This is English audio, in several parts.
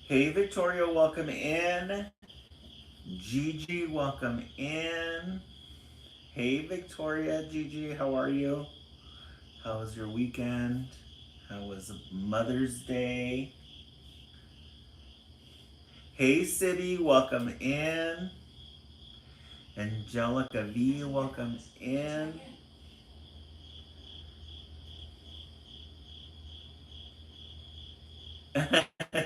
Hey, Victoria, welcome in. Gigi, welcome in. Hey, Victoria, Gigi, how are you? How was your weekend? How was Mother's Day? Hey, City, welcome in. Angelica V, welcome in.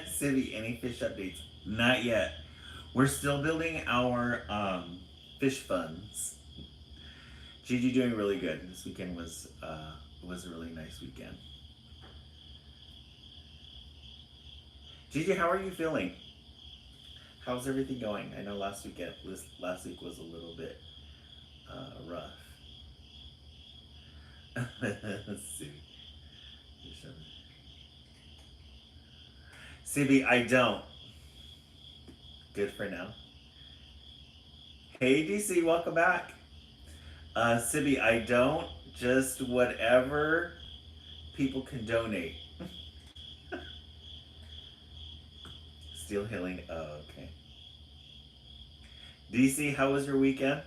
City, any fish updates? Not yet. We're still building our fish funds. Gigi doing really good. This weekend was a really nice weekend. Gigi, how are you feeling? How's everything going? I know last week was a little bit rough. Let's see. CB, I don't. Good for now. Hey DC, welcome back. Sibby, I don't. Just whatever people can donate. Steel healing. Oh, okay. DC, how was your weekend?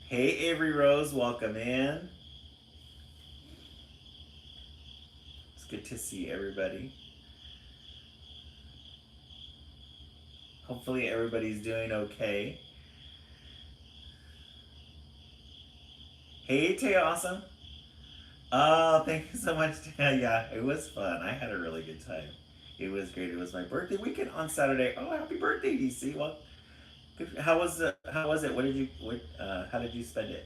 Hey Avery Rose, welcome in. It's good to see everybody. Hopefully everybody's doing okay. Hey Tay Awesome. Oh, thank you so much. Yeah, it was fun. I had a really good time. It was great. It was my birthday weekend on Saturday. Oh, happy birthday, DC. Well, good. How was it? What did you what how did you spend it?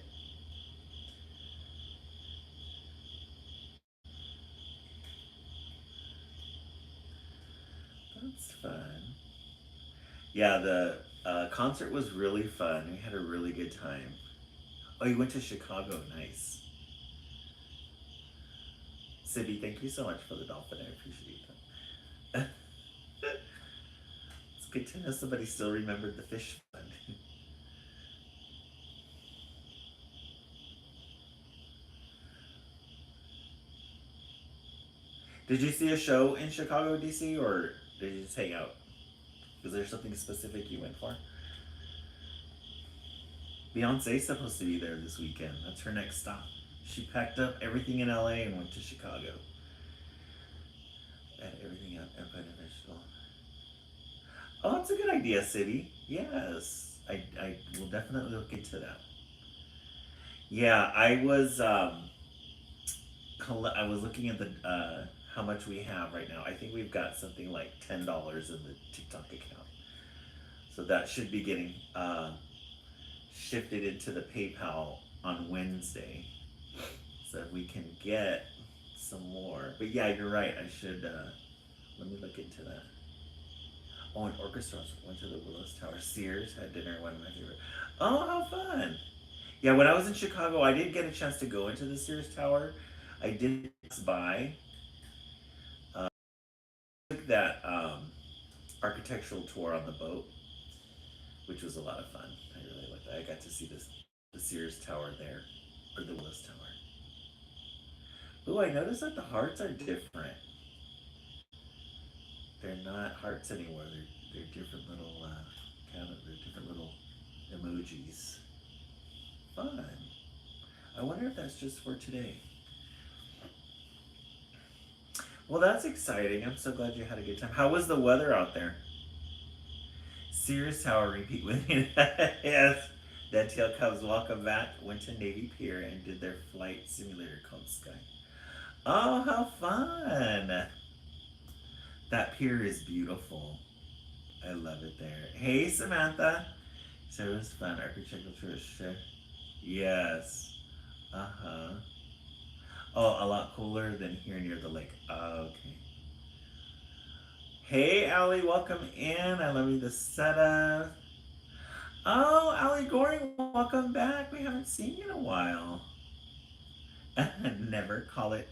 That's fun. Yeah, the concert was really fun. We had a really good time. Oh, you went to Chicago. Nice. Sibby, thank you so much for the dolphin. I appreciate that. It's good to know somebody still remembered the fish fun. Did you see a show in Chicago, DC, or did you just hang out? Was there something specific you went for? Beyonce's supposed to be there this weekend. That's her next stop. She packed up everything in LA and went to Chicago. And everything up and put in vegetable. Oh, that's a good idea, City. Yes. I will definitely look into that. Yeah, I was looking at the how much we have right now. I think we've got something like $10 in the TikTok account. So that should be getting shifted into the PayPal on Wednesday. So if we can get some more. But yeah, you're right. I should let me look into that. Oh, and orchestras went to the Willis Tower. Sears had dinner. One of my favorite. Oh, how fun! Yeah, when I was in Chicago, I did get a chance to go into the Sears Tower. I did pass by. Uh, took that architectural tour on the boat, which was a lot of fun. I really liked that. I got to see the Sears Tower there, or the Willis Tower. Ooh, I noticed that the hearts are different. They're not hearts anymore. They're different little they're different little emojis. Fun. I wonder if that's just for today. Well, that's exciting. I'm so glad you had a good time. How was the weather out there? Sears Tower repeat with me. Yes. Dead Tail Cubs welcome back. Went to Navy Pier and did their flight simulator called Sky. Oh, how fun! That pier is beautiful. I love it there. Hey, Samantha. So it was fun. Architectural tourist. Yes. Uh huh. Oh, a lot cooler than here near the lake. Okay. Hey, Allie, welcome in. I love you, the setup. Oh, Allie Goring, welcome back. We haven't seen you in a while. Never call it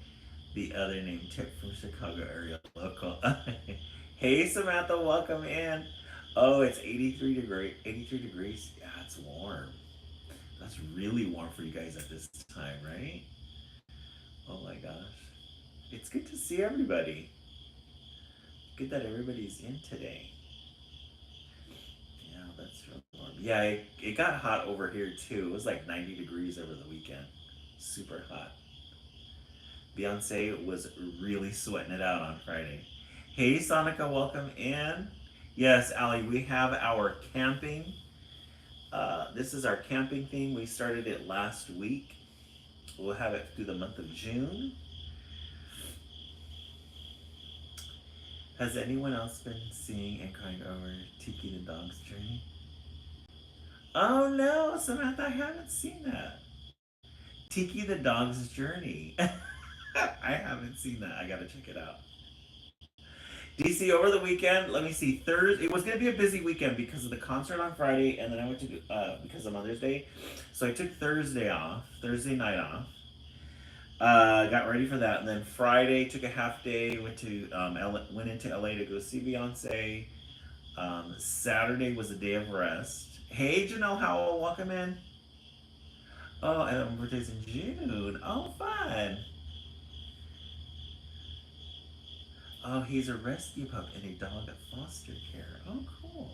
the other name. Tip from Chicago area local. Hey, Samantha, welcome in. Oh, it's 83 degree, 83 degrees. Yeah, it's warm. That's really warm for you guys at this time, right? Oh my gosh. It's good to see everybody. Good that everybody's in today. Yeah, that's real warm. Yeah, it got hot over here too. It was like 90 degrees over the weekend. Super hot. Beyonce was really sweating it out on Friday. Hey, Sonica, welcome in. Yes, Allie, we have our camping. This is our camping theme. We started it last week. We'll have it through the month of June. Has anyone else been seeing and crying over Tiki the Dog's Journey? Oh no, Samantha, I haven't seen that. Tiki the Dog's Journey. I haven't seen that. I gotta check it out. DC over the weekend. Let me see. Thursday. It was gonna be a busy weekend because of the concert on Friday, and then I went to because of Mother's Day, so I took Thursday off. Thursday night off. Got ready for that, and then Friday took a half day. Went into LA to go see Beyonce. Saturday was a day of rest. Hey, Janelle Howell, welcome in. Oh, and my birthday's in June. Oh, fun. Oh, he's a rescue pup and a dog at foster care. Oh, cool.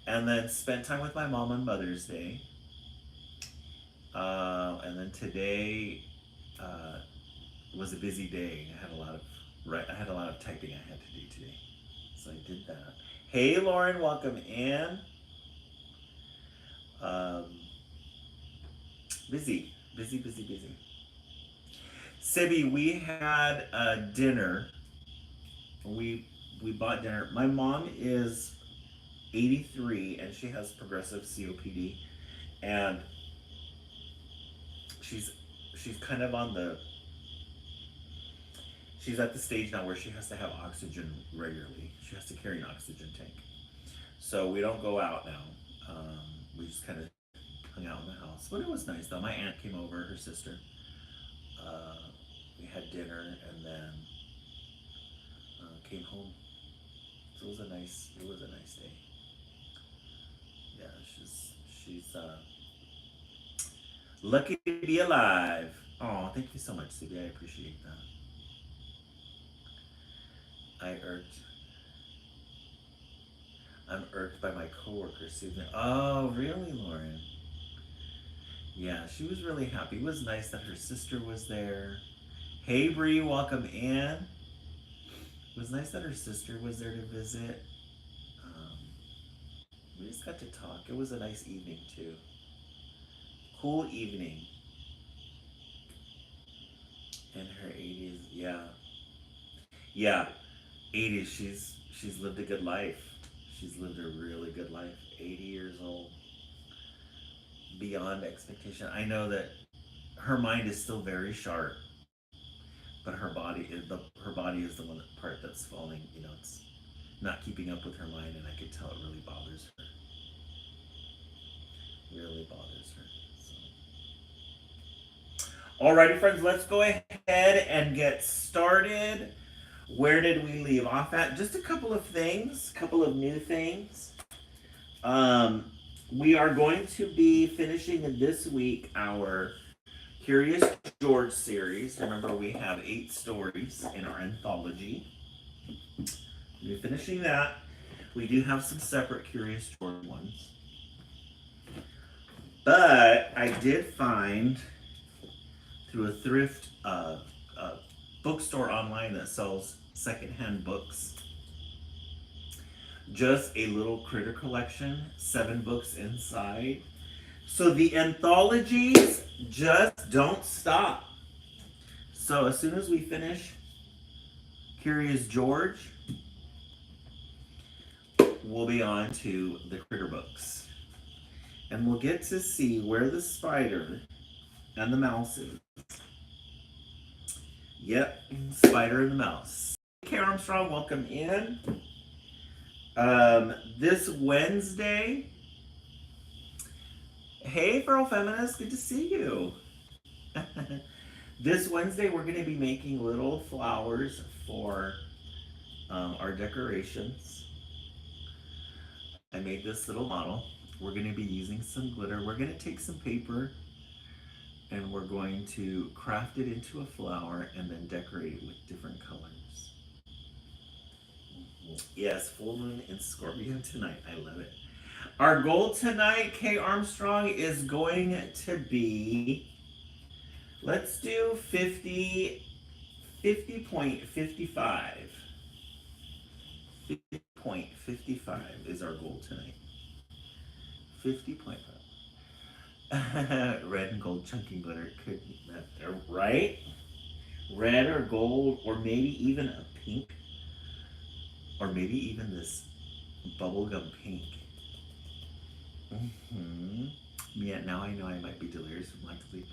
And then spent time with my mom on Mother's Day. And then today was a busy day. I had a lot of typing I had to do today, so I did that. Hey, Lauren, welcome in. Busy. Sibby, we had dinner. We bought dinner. My mom is 83 and she has progressive COPD, and she's kind of she's at the stage now where she has to have oxygen regularly. She has to carry an oxygen tank. So we don't go out now. We just kind of hung out in the house. But it was nice though. My aunt came over, her sister. We had dinner and then came home. So it was a nice day. Yeah, she's lucky to be alive. Oh, thank you so much, Sibby. I appreciate that. I'm irked by my coworker, Susan. Oh, really, Lauren? Yeah, she was really happy. It was nice that her sister was there. Hey, Bree, welcome in. It was nice that her sister was there to visit. We just got to talk. It was a nice evening, too. Cool evening. In her 80s, yeah. Yeah, 80s. She's lived a good life. She's lived a really good life. 80 years old. Beyond expectation. I know that her mind is still very sharp, but her body is the one part that's falling. You know, it's not keeping up with her mind, and I could tell it really bothers her. Really bothers her. So. Alrighty, friends, let's go ahead and get started. Where did we leave off at? Just a couple of things, couple of new things. We are going to be finishing this week our Curious George series. Remember, we have 8 stories in our anthology. We're finishing that. We do have some separate Curious George ones. But I did find through a thrift bookstore online that sells secondhand books, just a little critter collection, 7 books inside. So the anthologies just don't stop. So as soon as we finish Curious George, we'll be on to the critter books. And we'll get to see where the spider and the mouse is. Yep, Spider and the Mouse. Hey, Armstrong, welcome in. This Wednesday. Hey, Feral Feminist, good to see you. This Wednesday, we're going to be making little flowers for our decorations. I made this little model. We're going to be using some glitter. We're going to take some paper and we're going to craft it into a flower and then decorate it with different colors. Yes, full moon in Scorpio tonight. I love it. Our goal tonight, Kay Armstrong, is going to be, let's do 50.55. 50.55 is our goal tonight. 50.5. Red and gold chunky glitter could be that there, right? Red or gold, or maybe even a pink, or maybe even this bubblegum pink. Hmm. Yeah, now I know I might be delirious from lack of sleep.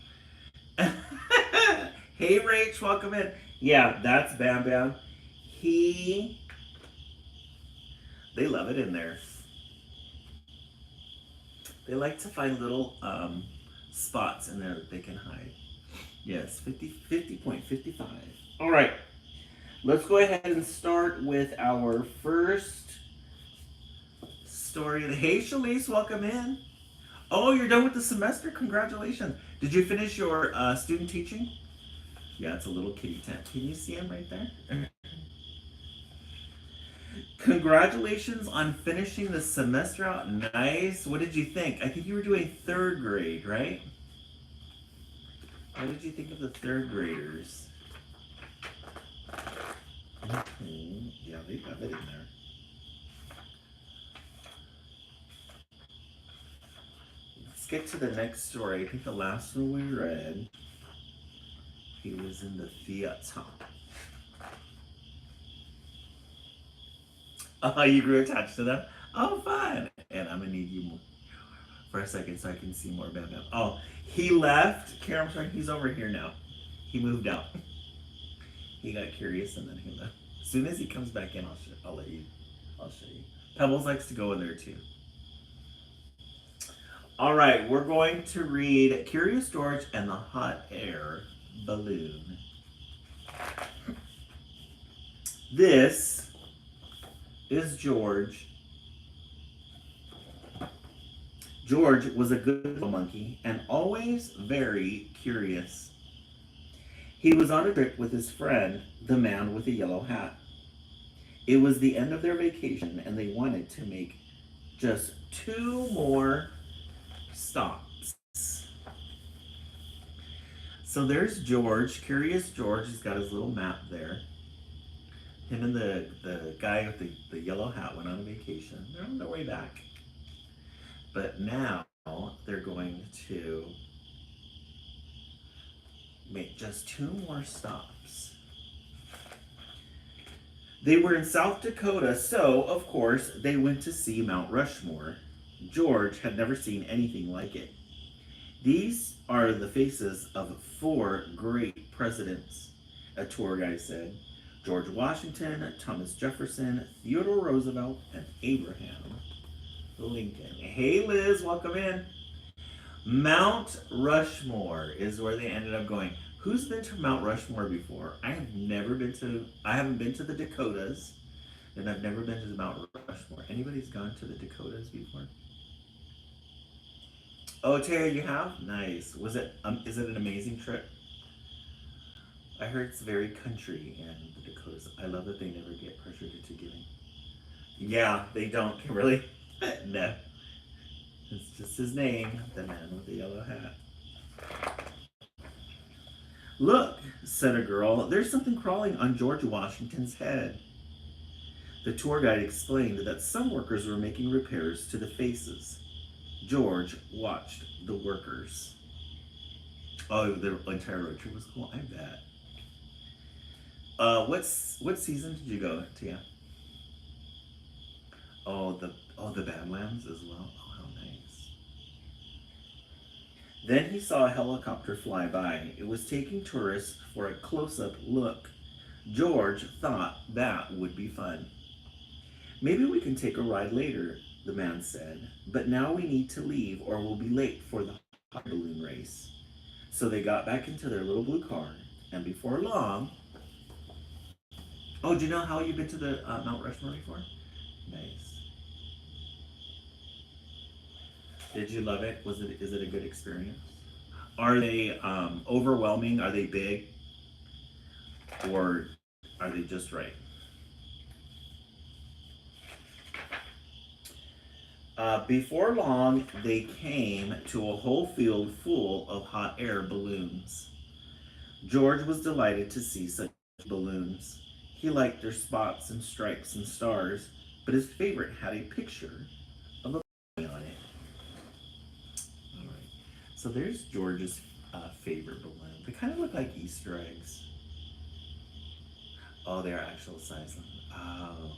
Hey, Rach, welcome in. Yeah, that's Bam Bam. He, they love it in there. They like to find little spots in there that they can hide. Yes, 50.55. All right, let's go ahead and start with our first story. Hey, Shalise, welcome in. Oh, you're done with the semester? Congratulations. Did you finish your student teaching? Yeah, it's a little kitty tent. Can you see him right there? Congratulations on finishing the semester out. Nice. What did you think? I think you were doing third grade, right? What did you think of the third graders? Mm-hmm. Yeah, they got it in there. Let's get to the next story. I think the last one we read, he was in the theater. Oh, you grew attached to them? Oh, fun. And I'm going to need you more for a second so I can see more Bam Bam. Oh, he left. Karen, I'm sorry, he's over here now. He moved out. He got curious and then he left. As soon as he comes back in, I'll show you. Pebbles likes to go in there too. All right, we're going to read Curious George and the Hot Air Balloon. This is George. George was a good little monkey and always very curious. He was on a trip with his friend, the man with the yellow hat. It was the end of their vacation and they wanted to make just 2 more stops. So there's George, Curious George. He's got his little map there. Him and the guy with the yellow hat went on a vacation. They're on their way back. But now they're going to make just 2 more stops. They were in South Dakota, so of course they went to see Mount Rushmore. George had never seen anything like it. These are the faces of 4 great presidents, a tour guide said. George Washington, Thomas Jefferson, Theodore Roosevelt, and Abraham Lincoln. Hey Liz, welcome in. Mount Rushmore is where they ended up going. Who's been to Mount Rushmore before? I haven't been to the Dakotas, and I've never been to the Mount Rushmore. Anybody's gone to the Dakotas before? Oh, Tara, you have? Nice. Is it an amazing trip? I heard it's very country in the Dakotas. I love that they never get pressured into giving. Yeah, they don't, Kimberly. No. It's just his name, the man with the yellow hat. Look, said a girl, there's something crawling on George Washington's head. The tour guide explained that some workers were making repairs to the faces. George watched the workers. Oh, the entire road trip was cool. I bet. What season did you go to? Yeah. Oh, the Badlands as well. Oh, how nice. Then he saw a helicopter fly by. It was taking tourists for a close-up look. George thought that would be fun. Maybe we can take a ride later, the man said. But now we need to leave or we'll be late for the hot balloon race. So they got back into their little blue car, and before long... Oh, do you know how you've been to the Mount Rushmore before? Nice. Did you love it? Is it a good experience? Are they overwhelming? Are they big? Or are they just right? Before long, they came to a whole field full of hot air balloons. George was delighted to see such balloons. He liked their spots and stripes and stars, but his favorite had a picture of a boy on it. All right. So there's George's favorite balloon. They kind of look like Easter eggs. Oh, they're actual size. Oh.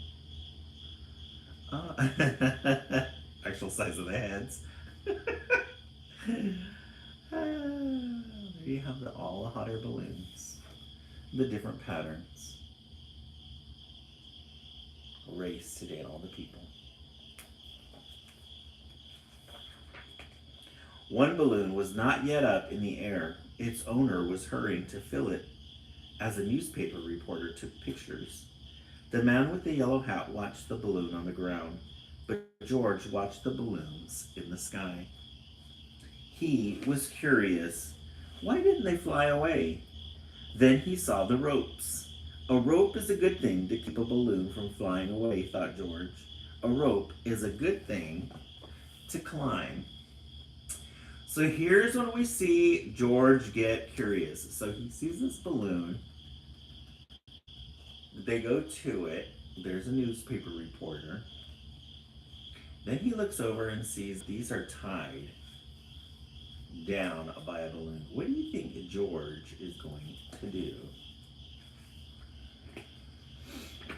Oh. Actual size of the heads. There you have all the hot air balloons. The different patterns. Race today and all the people. One balloon was not yet up in the air. Its owner was hurrying to fill it as a newspaper reporter took pictures. The man with the yellow hat watched the balloon on the ground, but George watched the balloons in the sky. He was curious. Why didn't they fly away? Then he saw the ropes. A rope is a good thing to keep a balloon from flying away, thought George. A rope is a good thing to climb. So here's when we see George get curious. So he sees this balloon. They go to it. There's a newspaper reporter. Then he looks over and sees these are tied down by a balloon. What do you think George is going to do?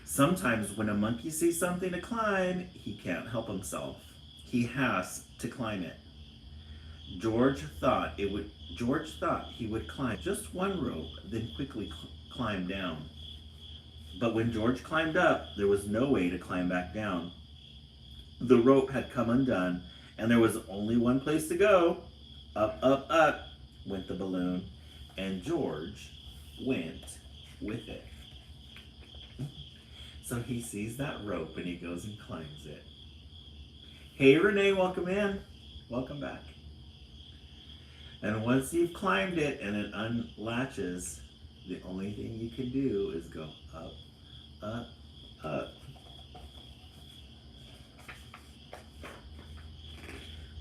Sometimes when a monkey sees something to climb, he can't help himself. He has to climb it. George thought he would climb just one rope, then quickly climb down. But when George climbed up, there was no way to climb back down. The rope had come undone, and there was only one place to go. Up, up, up went the balloon, and George went with it. So he sees that rope and he goes and climbs it. Hey Renee, welcome in. Welcome back. And once you've climbed it and it unlatches, the only thing you can do is go up, up, up.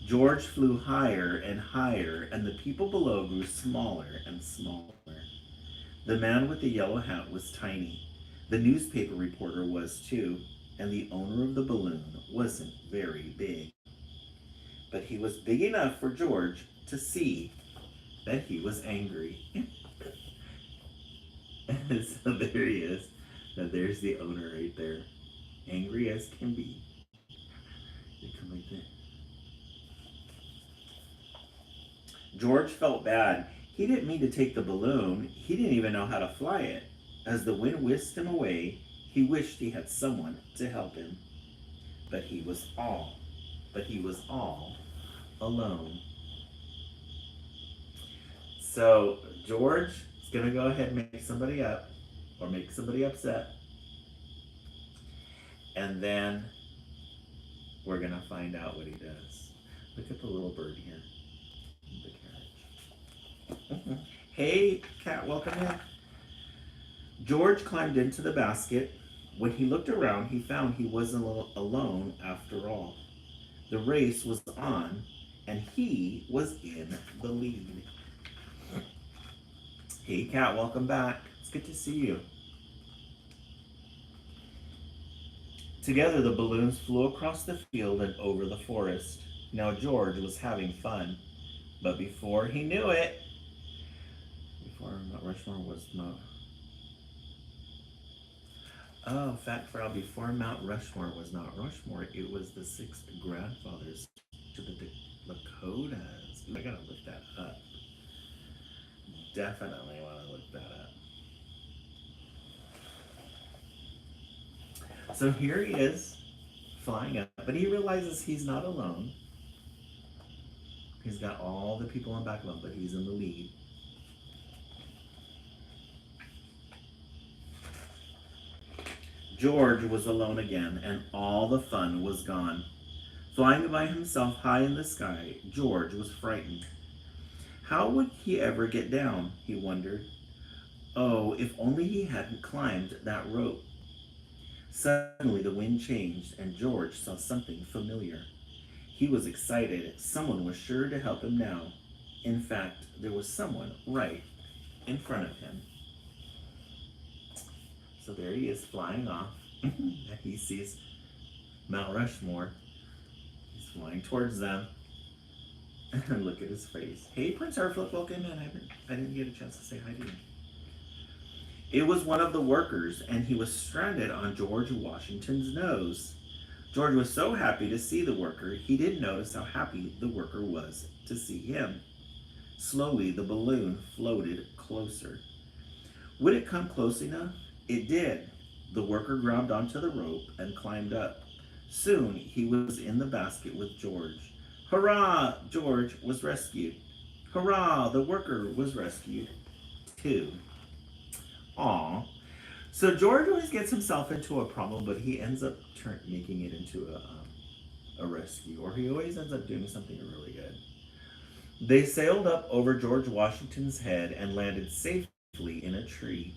George flew higher and higher, and the people below grew smaller and smaller. The man with the yellow hat was tiny. The newspaper reporter was too, and the owner of the balloon wasn't very big. But he was big enough for George to see that he was angry. So there he is. Now there's the owner right there. Angry as can be. They come like that. George felt bad. He didn't mean to take the balloon. He didn't even know how to fly it. As the wind whisked him away, he wished he had someone to help him. But he was all alone. So George is going to go ahead and make somebody up or make somebody upset. And then we're going to find out what he does. Look at the little bird here. The carriage. Hey, cat, welcome in. George climbed into the basket. When he looked around, he found he wasn't alone after all. The race was on, and he was in the lead. Hey, cat, welcome back. It's good to see you. Together, the balloons flew across the field and over the forest. Now George was having fun, but before he knew it, before Mount Rushmore was not. Oh, fact for all, before Mount Rushmore was not Rushmore, it was the sixth grandfathers to the Lakotas. Ooh, I gotta look that up. Definitely want to look that up. So here he is, flying up, but he realizes he's not alone. He's got all the people in back of him, but he's in the lead. George was alone again, and all the fun was gone. Flying by himself high in the sky, George was frightened. How would he ever get down, he wondered. Oh, if only he hadn't climbed that rope. Suddenly the wind changed, and George saw something familiar. He was excited. Someone was sure to help him now. In fact, there was someone right in front of him. So there he is flying off. He sees Mount Rushmore. He's flying towards them. And look at his face. Hey, Prince Harflip, welcome in. I didn't get a chance to say hi to you. It was one of the workers, and he was stranded on George Washington's nose. George was so happy to see the worker, he didn't notice how happy the worker was to see him. Slowly, the balloon floated closer. Would it come close enough? It did. The worker grabbed onto the rope and climbed up. Soon, he was in the basket with George. Hurrah! George was rescued. Hurrah! The worker was rescued, too. Aw. So George always gets himself into a problem, but he ends up making it into a rescue, or he always ends up doing something really good. They sailed up over George Washington's head and landed safely in a tree.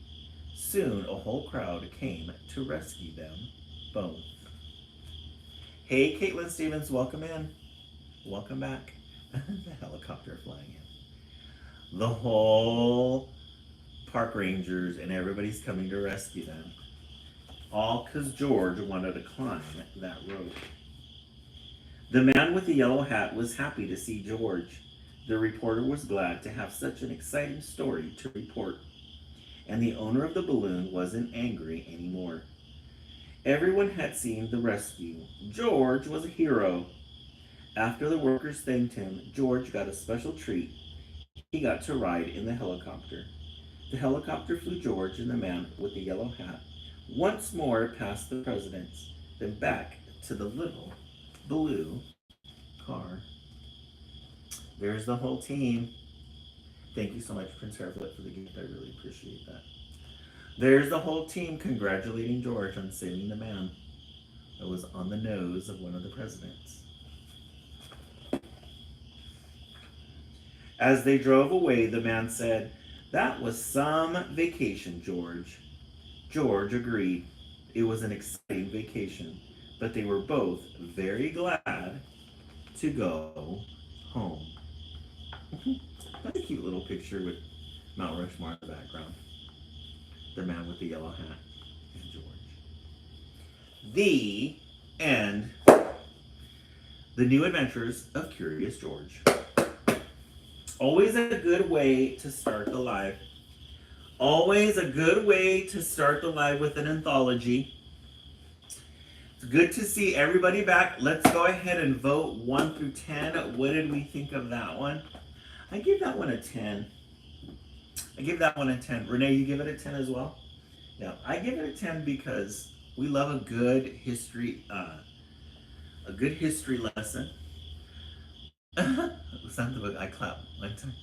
Soon a whole crowd came to rescue them both. Hey, Caitlin Stevens, welcome in. Welcome back. The helicopter flying in. The whole park rangers and everybody's coming to rescue them. All because George wanted to climb that rope. The man with the yellow hat was happy to see George. The reporter was glad to have such an exciting story to report. And the owner of the balloon wasn't angry anymore. Everyone had seen the rescue. George was a hero. After the workers thanked him, George got a special treat. He got to ride in the helicopter. The helicopter flew George and the man with the yellow hat once more past the presidents, then back to the little blue car. There's the whole team. Thank you so much, Prince Harflip, for the gift. I really appreciate that. There's the whole team congratulating George on saving the man that was on the nose of one of the presidents. As they drove away, the man said, "That was some vacation, George." George agreed. It was an exciting vacation, but they were both very glad to go home. That's a cute little picture with Mount Rushmore in the background. The man with the yellow hat and George. The end. The New Adventures of Curious George. Always a good way to start the live. Always a good way to start the live with an anthology. It's good to see everybody back. Let's go ahead and vote 1 through 10. What did we think of that one? I give that one a 10. I give that one a 10. Renee, you give it a 10 as well? Yeah, I give it a 10 because we love a good history lesson. Sound of I clap one time.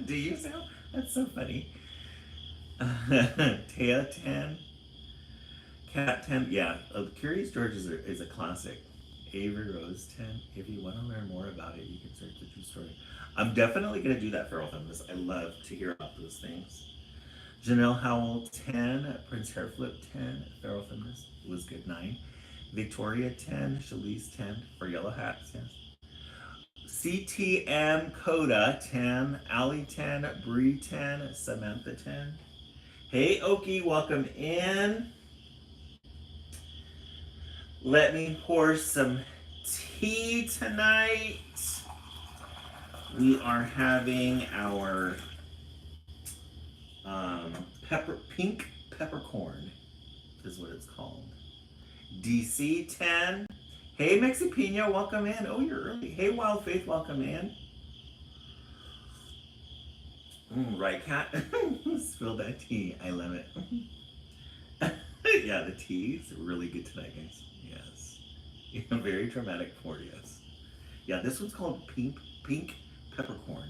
Do you sound? That's so funny. Taya 10. Cat 10. Yeah, Curious George is a classic. Avery Rose 10. If you want to learn more about it, you can search the true story. I'm definitely going to do that, Feral Feminist. I love to hear about those things. Janelle Howell 10. Prince Harflip 10. Feral Feminist was good 9. Victoria 10. Shalise 10 for Yellow Hats. Yes. CTM Coda 10. Ali 10. Bree 10. Samantha 10. Hey Oki, welcome in. Let me pour some tea tonight. We are having our pink peppercorn is what it's called. DC 10. Hey Mexipino, welcome in. Oh, you're early. Hey Wild Faith, welcome in. Right, Cat? Spill that tea. I love it. Yeah, the tea is really good tonight, guys. Yes. Yeah, very dramatic pour, yes. Yeah, this one's called pink peppercorn.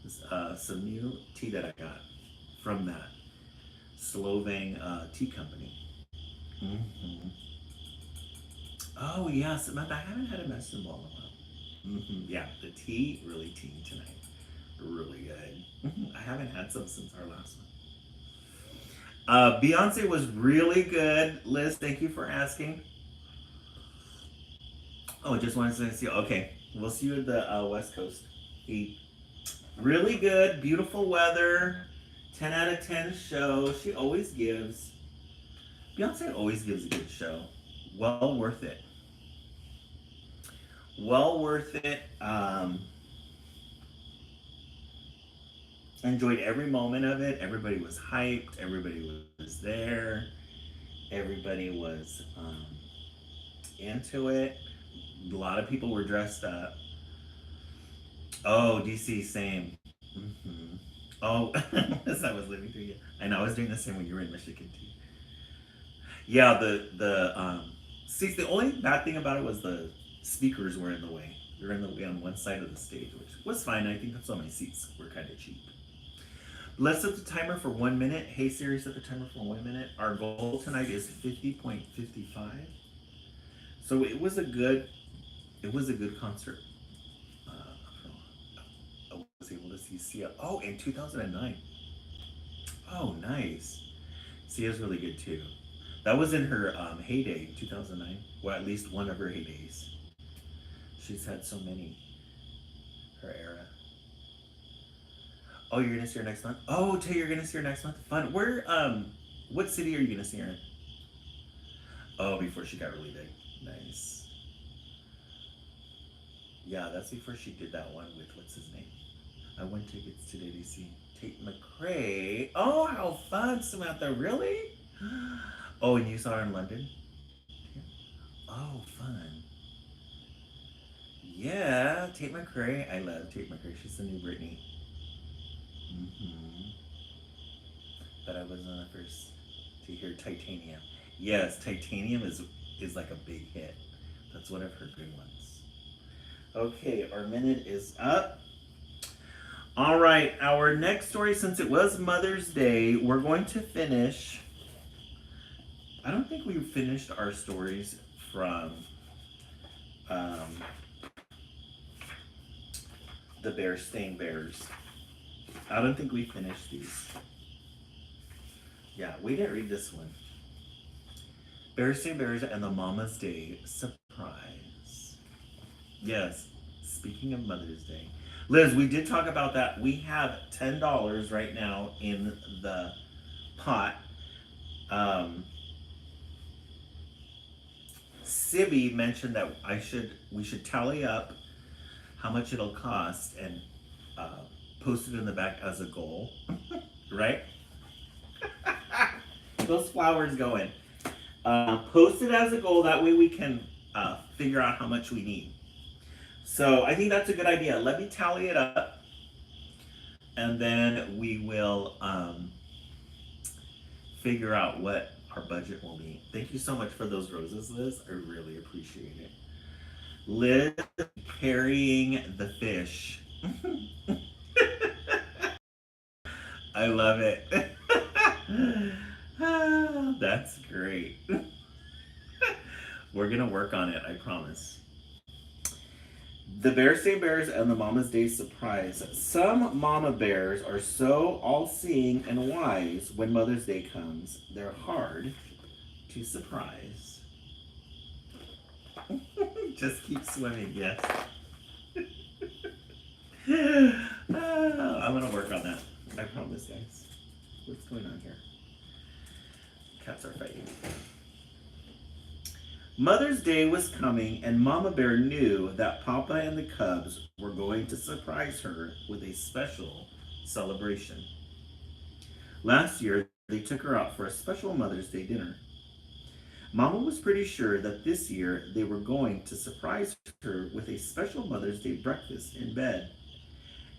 This, some new tea that I got from that Slovang tea company. Mm-hmm. Oh, yeah, Samantha, I haven't had a medicine ball in a while. Mm-hmm. Yeah, the tea, really tea tonight. Really good. I haven't had some since our last one. Beyonce was really good. Liz, thank you for asking. Oh, just wanted to see. Okay, we'll see you at the West Coast. Eat. Really good, beautiful weather. 10 out of 10 show. She always gives. Beyonce always gives a good show. Well worth it. Well worth it. Enjoyed every moment of it. Everybody was hyped. Everybody was there. Everybody was into it. A lot of people were dressed up. Oh, DC, same. Hmm. Oh, as I was living through you. I know I was doing the same when you were in Michigan too. Yeah, see, the only bad thing about it was the speakers were in the way. They're in the way on one side of the stage, which was fine. I think that's why my seats were kind of cheap. Let's set the timer for 1 minute. Hey Siri, set the timer for 1 minute. Our goal tonight is 50.55. So it was a good concert. I was able to see Sia. Oh, in 2009. Oh, nice. Sia's really good too. That was in her heyday, 2009. Well, at least one of her heydays. She's had so many. Her era. Oh, you're gonna see her next month. Oh, Tay, you're gonna see her next month. Fun. Where? What city are you gonna see her in? Oh, before she got really big. Nice. Yeah, that's before she did that one with what's his name. I won tickets today to see Tate McRae. Oh, how fun, Samantha! Really? Oh, and you saw her in London? Oh, fun. Yeah, Tate McRae. I love Tate McRae. She's the new Britney. Mm-hmm. But I was on the first to hear Titanium. Yes, Titanium is like a big hit. That's one of her good ones. Okay, our minute is up. All right, our next story, since it was Mother's Day, we're going to finish. I don't think we finished our stories from um, the Bear Staying Bears. I don't think we finished these. Yeah, we didn't read this one. Bears Staying Bears and the Mama's Day surprise. Yes, speaking of Mother's Day. Liz, we did talk about that. We have $10 right now in the pot. Sibby mentioned that we should tally up how much it'll cost and post it in the back as a goal, right? Those flowers going. Post it as a goal. That way we can figure out how much we need. So I think that's a good idea. Let me tally it up, and then we will figure out what our budget will be. Thank you so much for those roses, Liz. I really appreciate it. Liz carrying the fish. I love it. That's great. We're gonna work on it, I promise. The Bears Stay Bears and the Mama's Day surprise. Some mama bears are so all-seeing and wise when Mother's Day comes, they're hard to surprise. Just keep swimming, yes. I'm gonna work on that. I promise, guys. What's going on here? Cats are fighting. Mother's Day was coming, and Mama Bear knew that Papa and the cubs were going to surprise her with a special celebration. Last year, they took her out for a special Mother's Day dinner. Mama was pretty sure that this year they were going to surprise her with a special Mother's Day breakfast in bed.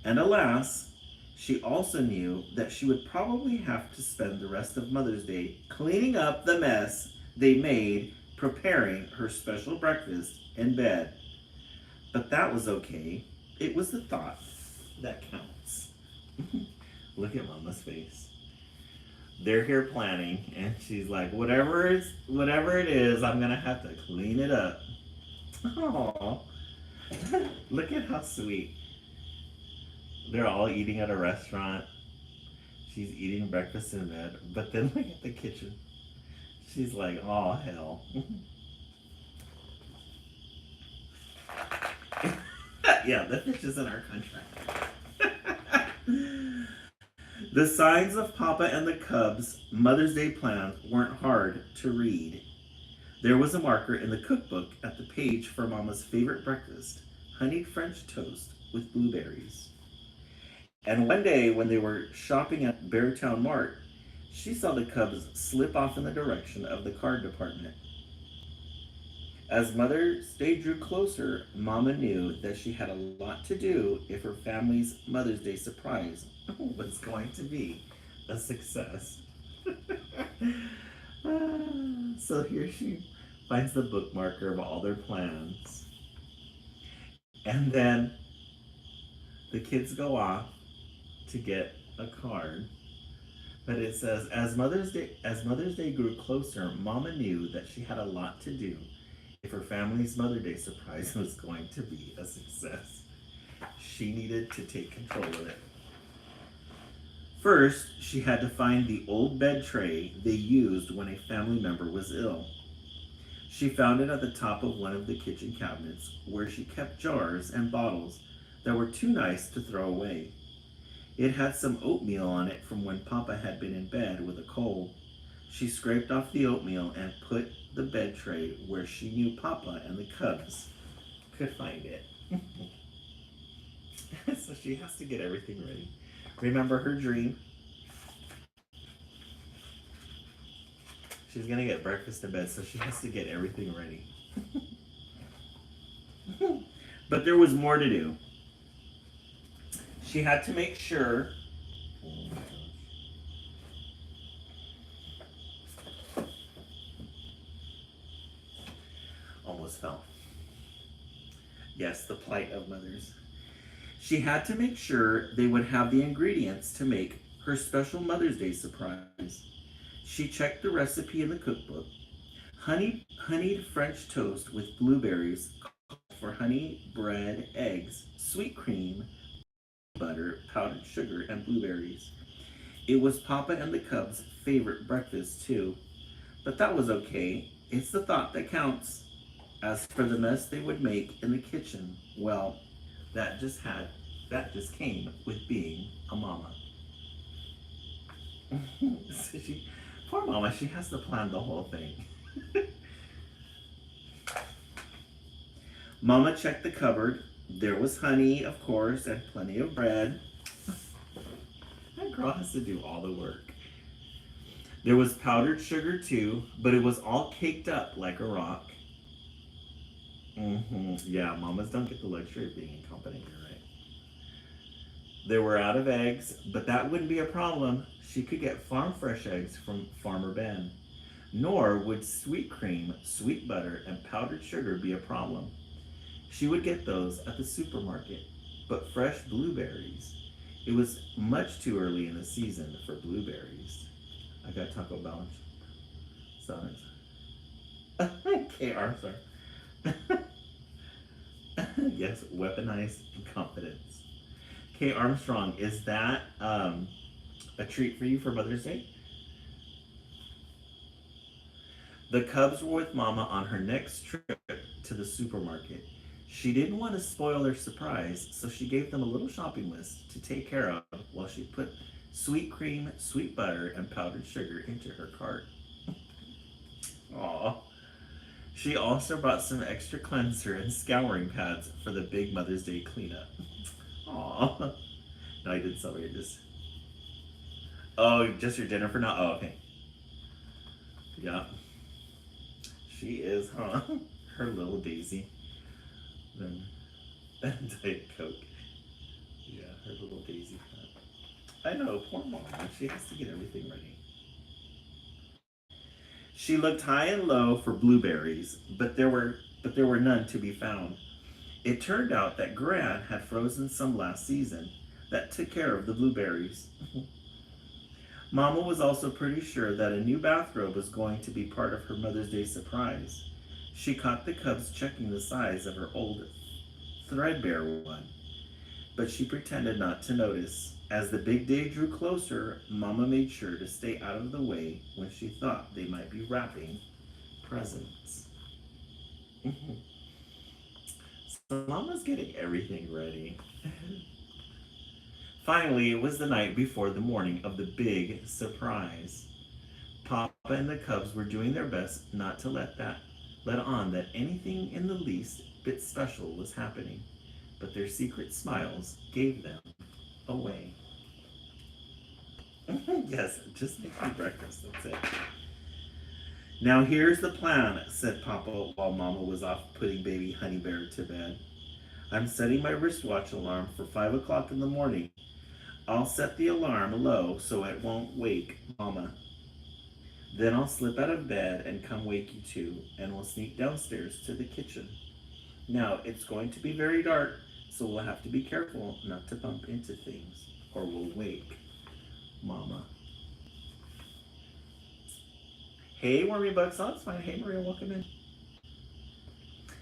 And alas, she also knew that she would probably have to spend the rest of Mother's Day cleaning up the mess they made preparing her special breakfast in bed. But that was okay. It was the thought that counts. Look at Mama's face. They're here planning, and she's like, whatever it is, I'm gonna have to clean it up. Oh, look at how sweet. They're all eating at a restaurant. She's eating breakfast in bed, but then look at the kitchen. She's like, oh hell. Yeah, the fish is in our contract. The signs of Papa and the Cubs' Mother's Day plans weren't hard to read. There was a marker in the cookbook at the page for Mama's favorite breakfast, honeyed French toast with blueberries. And one day, when they were shopping at Beartown Mart, she saw the Cubs slip off in the direction of the card department. As Mother's Day drew closer, Mama knew that she had a lot to do if her family's Mother's Day surprise was going to be a success. So here she finds the bookmarker of all their plans. And then the kids go off to get a card. But it says, as Mother's Day grew closer, Mama knew that she had a lot to do if her family's Mother's Day surprise was going to be a success. She needed to take control of it. First, she had to find the old bed tray they used when a family member was ill. She found it at the top of one of the kitchen cabinets where she kept jars and bottles that were too nice to throw away. It had some oatmeal on it from when Papa had been in bed with a cold. She scraped off the oatmeal and put the bed tray where she knew Papa and the Cubs could find it. So she has to get everything ready. Remember her dream? She's gonna get breakfast in bed, so she has to get everything ready. But there was more to do. She had to make sure. Almost fell. Yes, the plight of mothers. She had to make sure they would have the ingredients to make her special Mother's Day surprise. She checked the recipe in the cookbook. Honeyed French toast with blueberries for honey, bread, eggs, sweet cream, butter, powdered sugar, and blueberries. It was Papa and the Cubs' favorite breakfast, too. But that was okay. It's the thought that counts. As for the mess they would make in the kitchen, well, that just came with being a mama. So poor mama, she has to plan the whole thing. Mama checked the cupboard. There was honey, of course, and plenty of bread. That girl has to do all the work. There was powdered sugar too, but it was all caked up like a rock. Yeah, mamas don't get the luxury of being in company, you're right. They were out of eggs, but that wouldn't be a problem. She could get farm fresh eggs from Farmer Ben. Nor would sweet cream, sweet butter, and powdered sugar be a problem. She would get those at the supermarket. But fresh blueberries, it was much too early in the season for blueberries. I got Taco Bell. Sorry. KR, sorry. Yes, weaponized confidence. Kay Armstrong, is that a treat for you for Mother's Day? The Cubs were with Mama on her next trip to the supermarket. She didn't want to spoil their surprise, so she gave them a little shopping list to take care of while she put sweet cream, sweet butter, and powdered sugar into her cart. Aww. She also brought some extra cleanser and scouring pads for the big Mother's Day cleanup. Aww. No, I did celebrate this. Oh, just your dinner for now? Oh, okay. Yeah. She is, huh? Her little Daisy. Then Diet Coke. Yeah, her little Daisy. I know, poor mom. She has to get everything ready. She looked high and low for blueberries, but there were none to be found. It turned out that Gran had frozen some last season that took care of the blueberries. Mama was also pretty sure that a new bathrobe was going to be part of her Mother's Day surprise. She caught the Cubs checking the size of her old threadbare one, but she pretended not to notice. As the big day drew closer, Mama made sure to stay out of the way when she thought they might be wrapping presents. So Mama's getting everything ready. Finally, it was the night before the morning of the big surprise. Papa and the cubs were doing their best not to let on that anything in the least bit special was happening, but their secret smiles gave them away. Yes, just make me breakfast, that's it. Now here's the plan, said Papa while Mama was off putting baby Honey Bear to bed. I'm setting my wristwatch alarm for 5 o'clock in the morning. I'll set the alarm low so it won't wake Mama. Then I'll slip out of bed and come wake you two, and we'll sneak downstairs to the kitchen. Now, it's going to be very dark, so we'll have to be careful not to bump into things, or we'll wake Mama. Hey, Wormy Bugs, oh, it's fine. Hey, Maria, welcome in.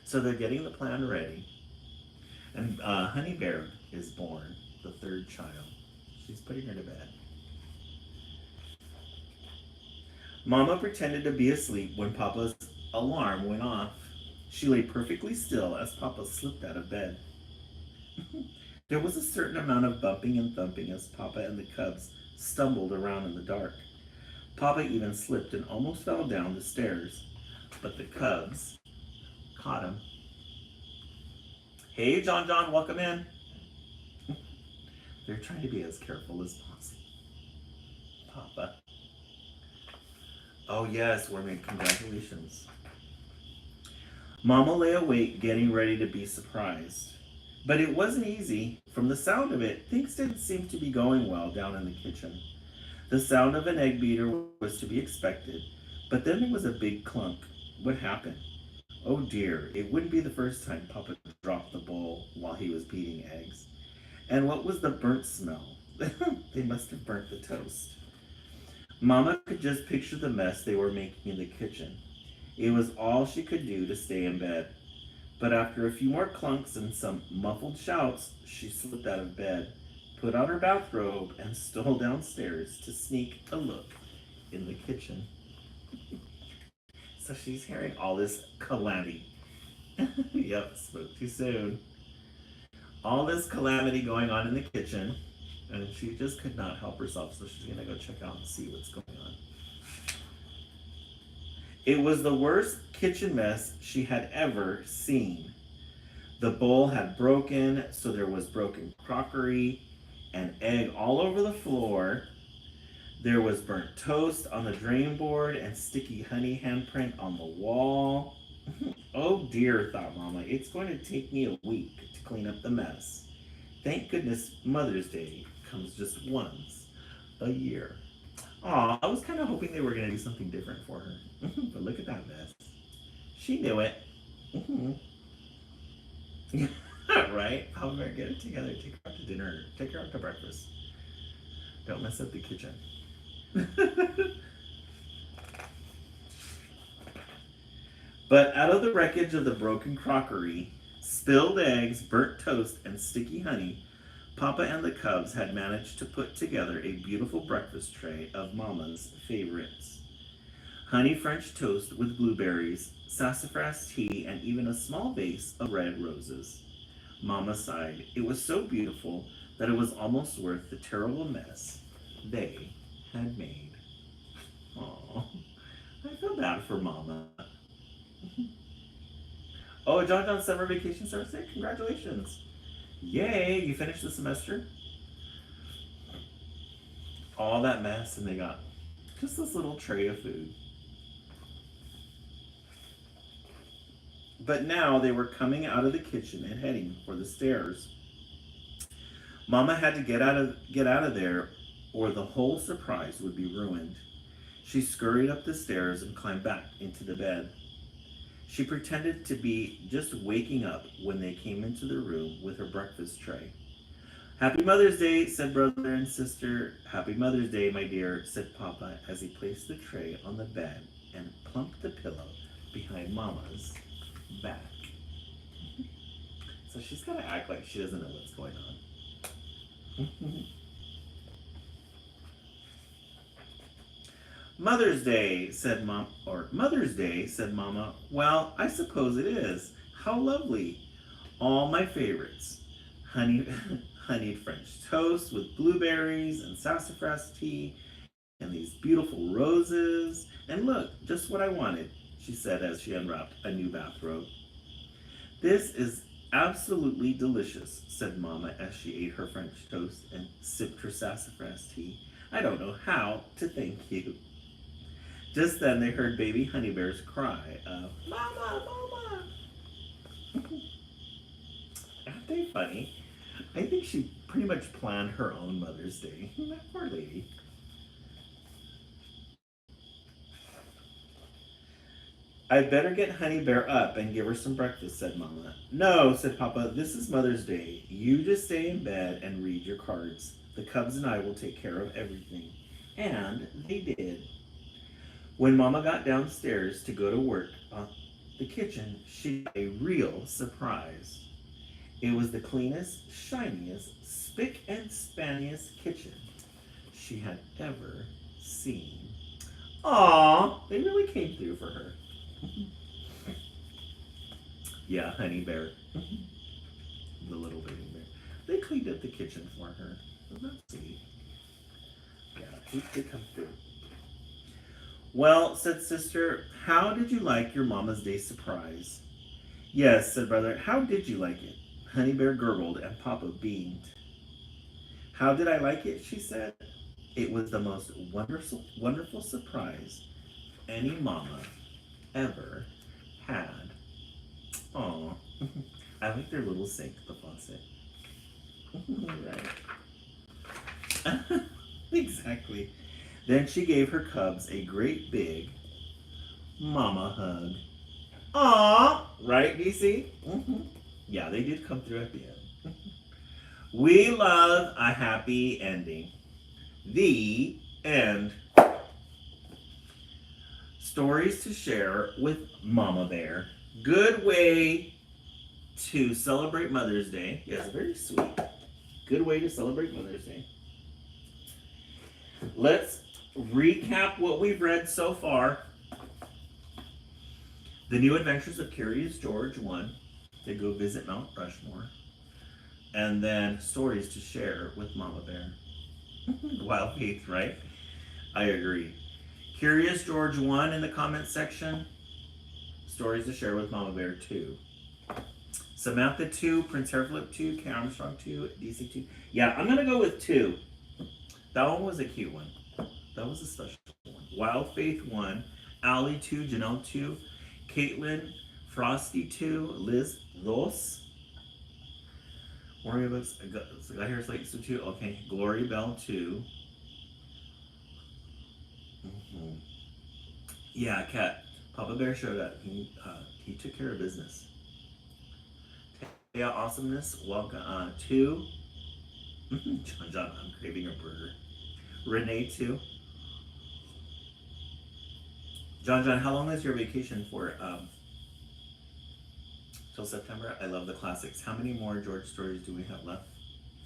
So they're getting the plan ready, and Honey Bear is born, the third child. She's putting her to bed. Mama pretended to be asleep when Papa's alarm went off. She lay perfectly still as Papa slipped out of bed. There was a certain amount of bumping and thumping as Papa and the cubs stumbled around in the dark. Papa even slipped and almost fell down the stairs, but the cubs caught him. Hey, John, welcome in. They're trying to be as careful as possible. Papa. Oh yes, Wormy, congratulations. Mama lay awake getting ready to be surprised. But it wasn't easy. From the sound of it, things didn't seem to be going well down in the kitchen. The sound of an egg beater was to be expected, but then there was a big clunk. What happened? Oh dear, it wouldn't be the first time Papa dropped the bowl while he was beating eggs. And what was the burnt smell? They must have burnt the toast. Mama could just picture the mess they were making in the kitchen. It was all she could do to stay in bed. But after a few more clunks and some muffled shouts, she slipped out of bed, put on her bathrobe, and stole downstairs to sneak a look in the kitchen. So she's hearing all this calamity. Yep, spoke too soon. All this calamity going on in the kitchen, and she just could not help herself, so she's gonna go check out and see what's going on. It was the worst kitchen mess she had ever seen. The bowl had broken, so there was broken crockery and egg all over the floor. There was burnt toast on the drain board and sticky honey handprint on the wall. Oh dear, thought Mama, it's going to take me a week to clean up the mess. Thank goodness Mother's Day comes just once a year. Aw, I was kind of hoping they were going to do something different for her. But look at that mess. She knew it. Right? Papa Bear, get it together. Take her out to dinner. Take her out to breakfast. Don't mess up the kitchen. But out of the wreckage of the broken crockery, spilled eggs, burnt toast, and sticky honey, Papa and the cubs had managed to put together a beautiful breakfast tray of Mama's favorites. Honey French toast with blueberries, sassafras tea, and even a small vase of red roses. Mama sighed. It was so beautiful that it was almost worth the terrible mess they had made. Aww, I feel bad for Mama. Oh, John's summer vacation starts today? Congratulations. Yay, you finished the semester? All that mess, and they got just this little tray of food. But now they were coming out of the kitchen and heading for the stairs. Mama had to get out of there, or the whole surprise would be ruined. She scurried up the stairs and climbed back into the bed. She pretended to be just waking up when they came into the room with her breakfast tray. Happy Mother's Day, said brother and sister. Happy Mother's Day, my dear, said Papa as he placed the tray on the bed and plumped the pillow behind Mama's back. So she's got to act like she doesn't know what's going on. Mother's Day, said Mother's Day, said Mama. Well, I suppose it is. How lovely. All my favorites. Honey, honeyed French toast with blueberries and sassafras tea and these beautiful roses. And look, just what I wanted, she said as she unwrapped a new bathrobe. This is absolutely delicious, said Mama as she ate her French toast and sipped her sassafras tea. I don't know how to thank you. Just then they heard baby honey bear's cry of, Mama, Mama! Aren't they funny? I think she pretty much planned her own Mother's Day. That poor lady. I'd better get Honey Bear up and give her some breakfast, said Mama. No, said Papa, this is Mother's Day. You just stay in bed and read your cards. The cubs and I will take care of everything. And they did. When Mama got downstairs to go to work on the kitchen, she got a real surprise. It was the cleanest, shiniest, spick and spaniest kitchen she had ever seen. Aw, they really came through for her. Yeah, Honey Bear. The little baby bear. They cleaned up the kitchen for her. That's sweet. Yeah, they come through. Well, said Sister, how did you like your Mama's Day surprise? Yes, said Brother, how did you like it? Honey Bear gurgled and Papa beamed. How did I like it, she said. It was the most wonderful surprise any mama ever had. Aw, I like their little sink, the faucet. Right. Exactly. Then she gave her cubs a great big mama hug. Aw, right, DC? Yeah, they did come through at the end. We love a happy ending. The end. Stories to share with Mama Bear. Good way to celebrate Mother's Day. Yes, very sweet. Good way to celebrate Mother's Day. Let's recap what we've read so far. The New Adventures of Curious George 1. They go visit Mount Rushmore. And then Stories to Share with Mama Bear. Wild Faith, right? I agree. Curious George 1 in the comments section. Stories to Share with Mama Bear 2. Samantha 2, Prince Hairflip 2, K. Armstrong 2, DC 2. Yeah, I'm going to go with 2. That one was a cute one. That was a special one. Wild Faith 1, Allie 2, Janelle 2, Caitlin, Frosty 2, Liz 2. Warrior Books, got here Slate 2. Okay, Glory Bell 2. Yeah, Cat. Papa Bear showed up. He took care of business. Yeah, Awesomeness, welcome 2. John, I'm craving a burger. Renee 2. John, how long is your vacation for? Till September. I love the classics. How many more George stories do we have left?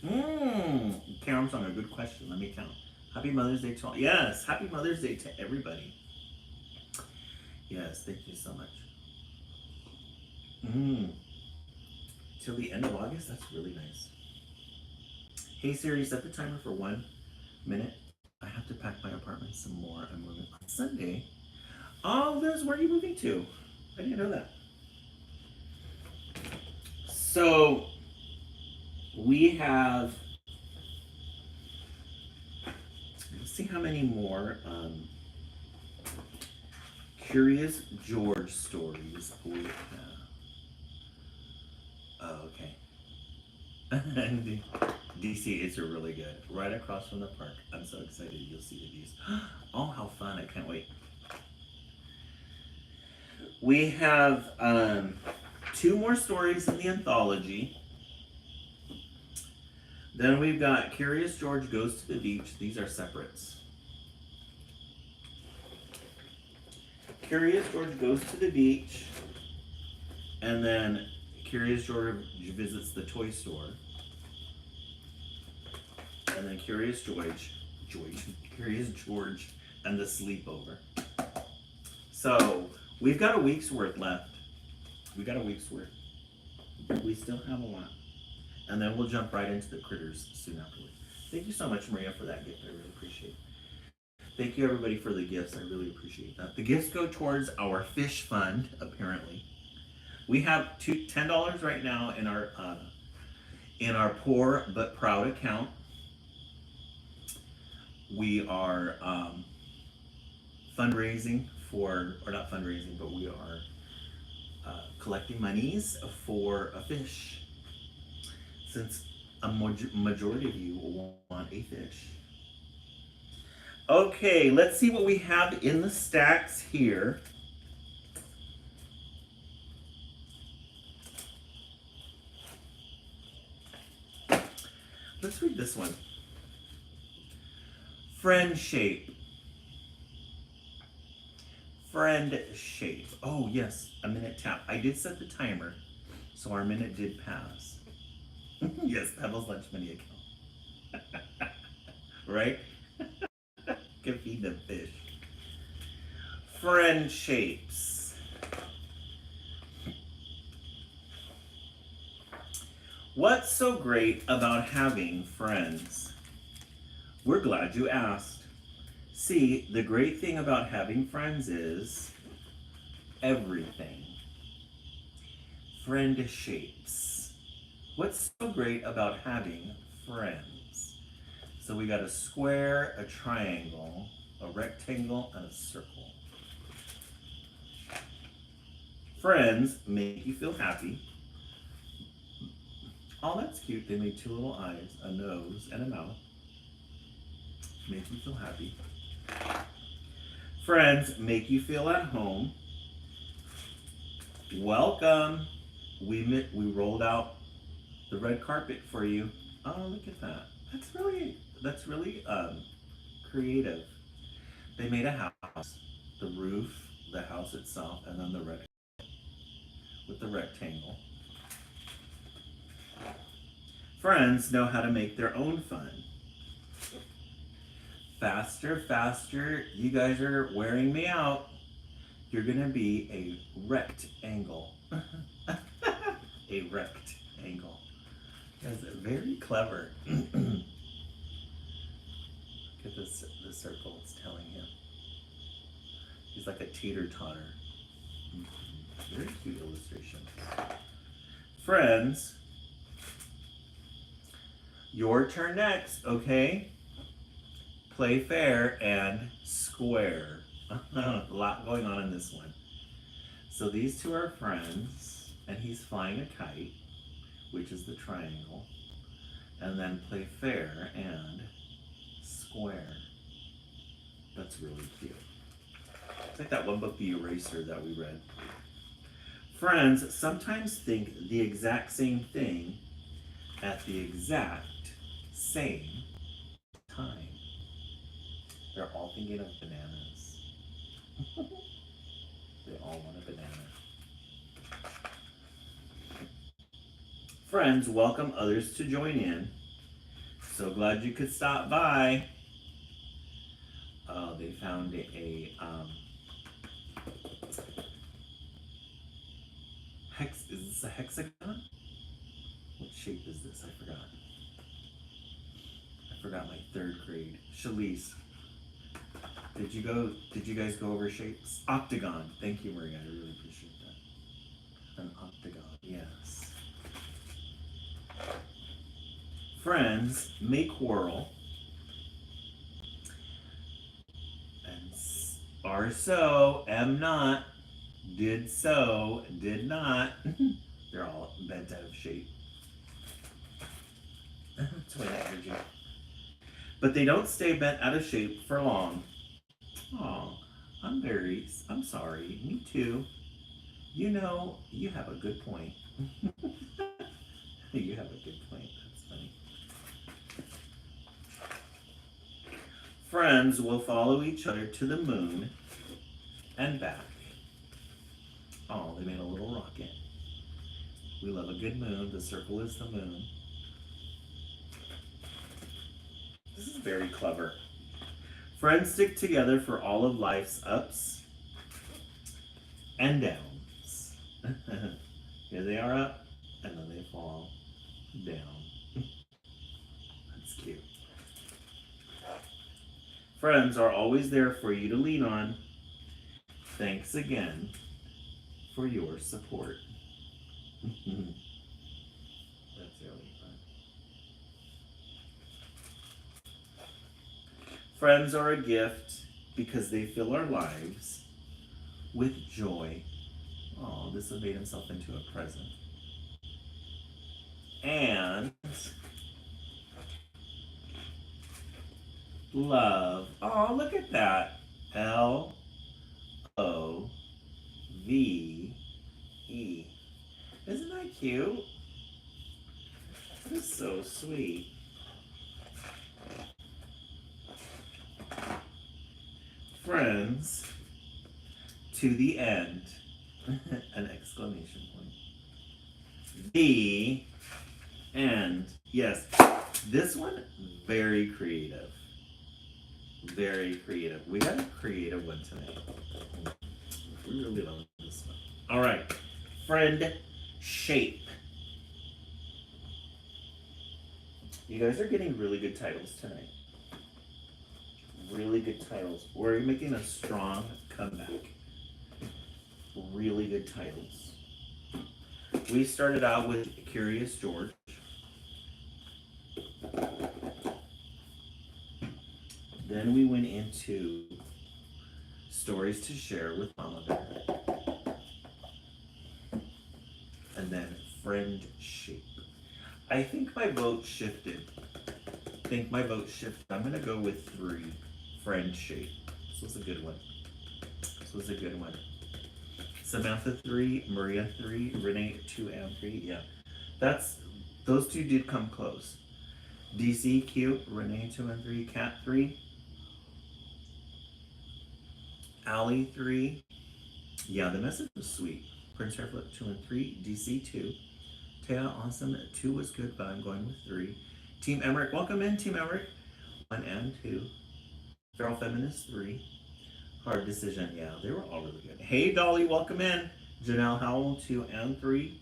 Karen Armstrong, a good question. Let me count. Happy Mother's Day to all. Yes, Happy Mother's Day to everybody. Yes, thank you so much. Till the end of August? That's really nice. Hey Siri, set the timer for 1 minute. I have to pack my apartment some more. I'm moving on Sunday. Oh, Liz, where are you moving to? I didn't know that. So, we have, let's see how many more Curious George stories we have. Oh, okay. DC is really good. Right across from the park. I'm so excited you'll see the views. Oh, how fun. I can't wait. We have 2 more stories in the anthology. Then we've got Curious George Goes to the Beach. These are separates. Curious George Goes to the Beach. And then Curious George Visits the Toy Store. And then Curious George and the Sleepover. So we've got a week's worth left. We got a week's worth. We still have a lot. And then we'll jump right into the critters soon afterward. Thank you so much, Maria, for that gift. I really appreciate it. Thank you, everybody, for the gifts. I really appreciate that. The gifts go towards our fish fund, apparently. We have $10 right now in our poor but proud account. We are fundraising for, or not fundraising, but we are collecting monies for a fish. Since a majority of you want a fish. Okay, let's see what we have in the stacks here. Let's read this one. Friend shape. Friend shape. Oh yes, a minute tap. I did set the timer, so our minute did pass. Yes, Pebbles Lunch Money account. Right? Can feed the fish. Friend shapes. What's so great about having friends? We're glad you asked. See, the great thing about having friends is everything. Friend shapes. What's so great about having friends? So we got a square, a triangle, a rectangle, and a circle. Friends make you feel happy. Oh, that's cute. They made 2 little eyes, a nose, and a mouth. Make you feel happy. Friends make you feel at home. Welcome. We rolled out the red carpet for you. Oh, look at that. That's really creative. They made a house, the roof, the house itself, and then the red with the rectangle. Friends know how to make their own fun. Faster, faster, you guys are wearing me out. You're gonna be a rectangle. A rectangle. That's very clever. Look at this, the circle it's telling him. He's like a teeter-totter. Very cute illustration. Friends, your turn next, okay? Play fair and square. A lot going on in this one. So these two are friends, and he's flying a kite, which is the triangle, and then play fair and square. That's really cute. It's like that one book, The Eraser, that we read. Friends sometimes think the exact same thing at the exact same time. They're all thinking of bananas. They all want a banana. Friends welcome others to join in. So glad you could stop by. Oh, they found a is this a hexagon? What shape is this? I forgot my 3rd grade. Shalise. Did you guys go over shapes? Octagon. Thank you, Maria. I really appreciate that. An octagon, yes. Friends may quarrel. And are so, am not, did so, did not. They're all bent out of shape. That's my energy. But they don't stay bent out of shape for long. Oh, I'm sorry. Me too. You know, you have a good point. You have a good point. That's funny. Friends will follow each other to the moon and back. Oh, they made a little rocket. We love a good moon. The circle is the moon. This is very clever. Friends stick together for all of life's ups and downs. Here they are up, and then they fall down. That's cute. Friends are always there for you to lean on. Thanks again for your support. That's really fun. Friends are a gift because they fill our lives with joy. Oh, this has made himself into a present. And love. Oh, look at that. Love. Isn't that cute? That is so sweet. Friends to the end. An exclamation point. The end. Yes. This one, very creative. Very creative. We got a creative one tonight. We really love this one. All right. Friend shape. You guys are getting really good titles tonight. Really good titles. We're making a strong comeback. Really good titles. We started out with Curious George. Then we went into Stories to Share with Mama Bear. And then Friend Shape. I think my vote shifted. I'm going to go with 3. Friend Shape. This was a good one. Samantha 3, Maria 3, Renee 2 and 3. Yeah. Those two did come close. DC cute, Renee 2 and 3, Cat 3. Allie 3. Yeah, the message was sweet. Prince Hairflip 2 and 3, DC 2. Taya Awesome 2 was good, but I'm going with 3. Team Emmerich, welcome in, Team Emmerich. 1 and 2. Feral Feminist 3. Hard Decision, yeah, they were all really good. Hey Dolly, welcome in. Janelle Howell 2 and 3.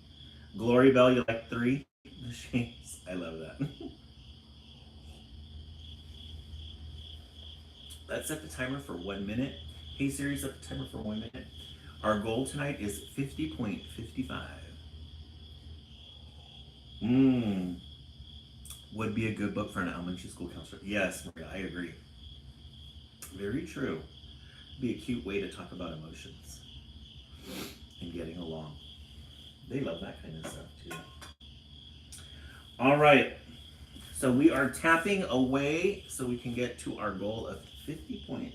Glory Bell, you like 3? The shades, I love that. Let's set the timer for 1 minute. Hey Siri, set the timer for 1 minute. Our goal tonight is 50.55. Would be a good book for an elementary school counselor. Yes, Maria, I agree. Very true. Be a cute way to talk about emotions and getting along. They love that kind of stuff too. All right. So we are tapping away so we can get to our goal of 50.55.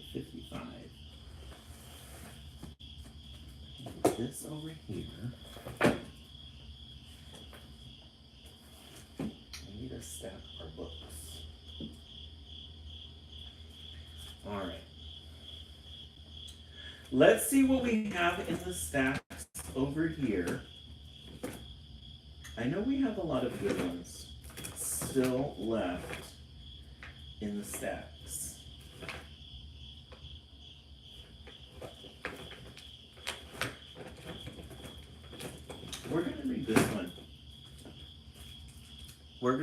This over here. We need to stack our books. All right. Let's see what we have in the stacks over here. I know we have a lot of good ones still left in the stacks. We're going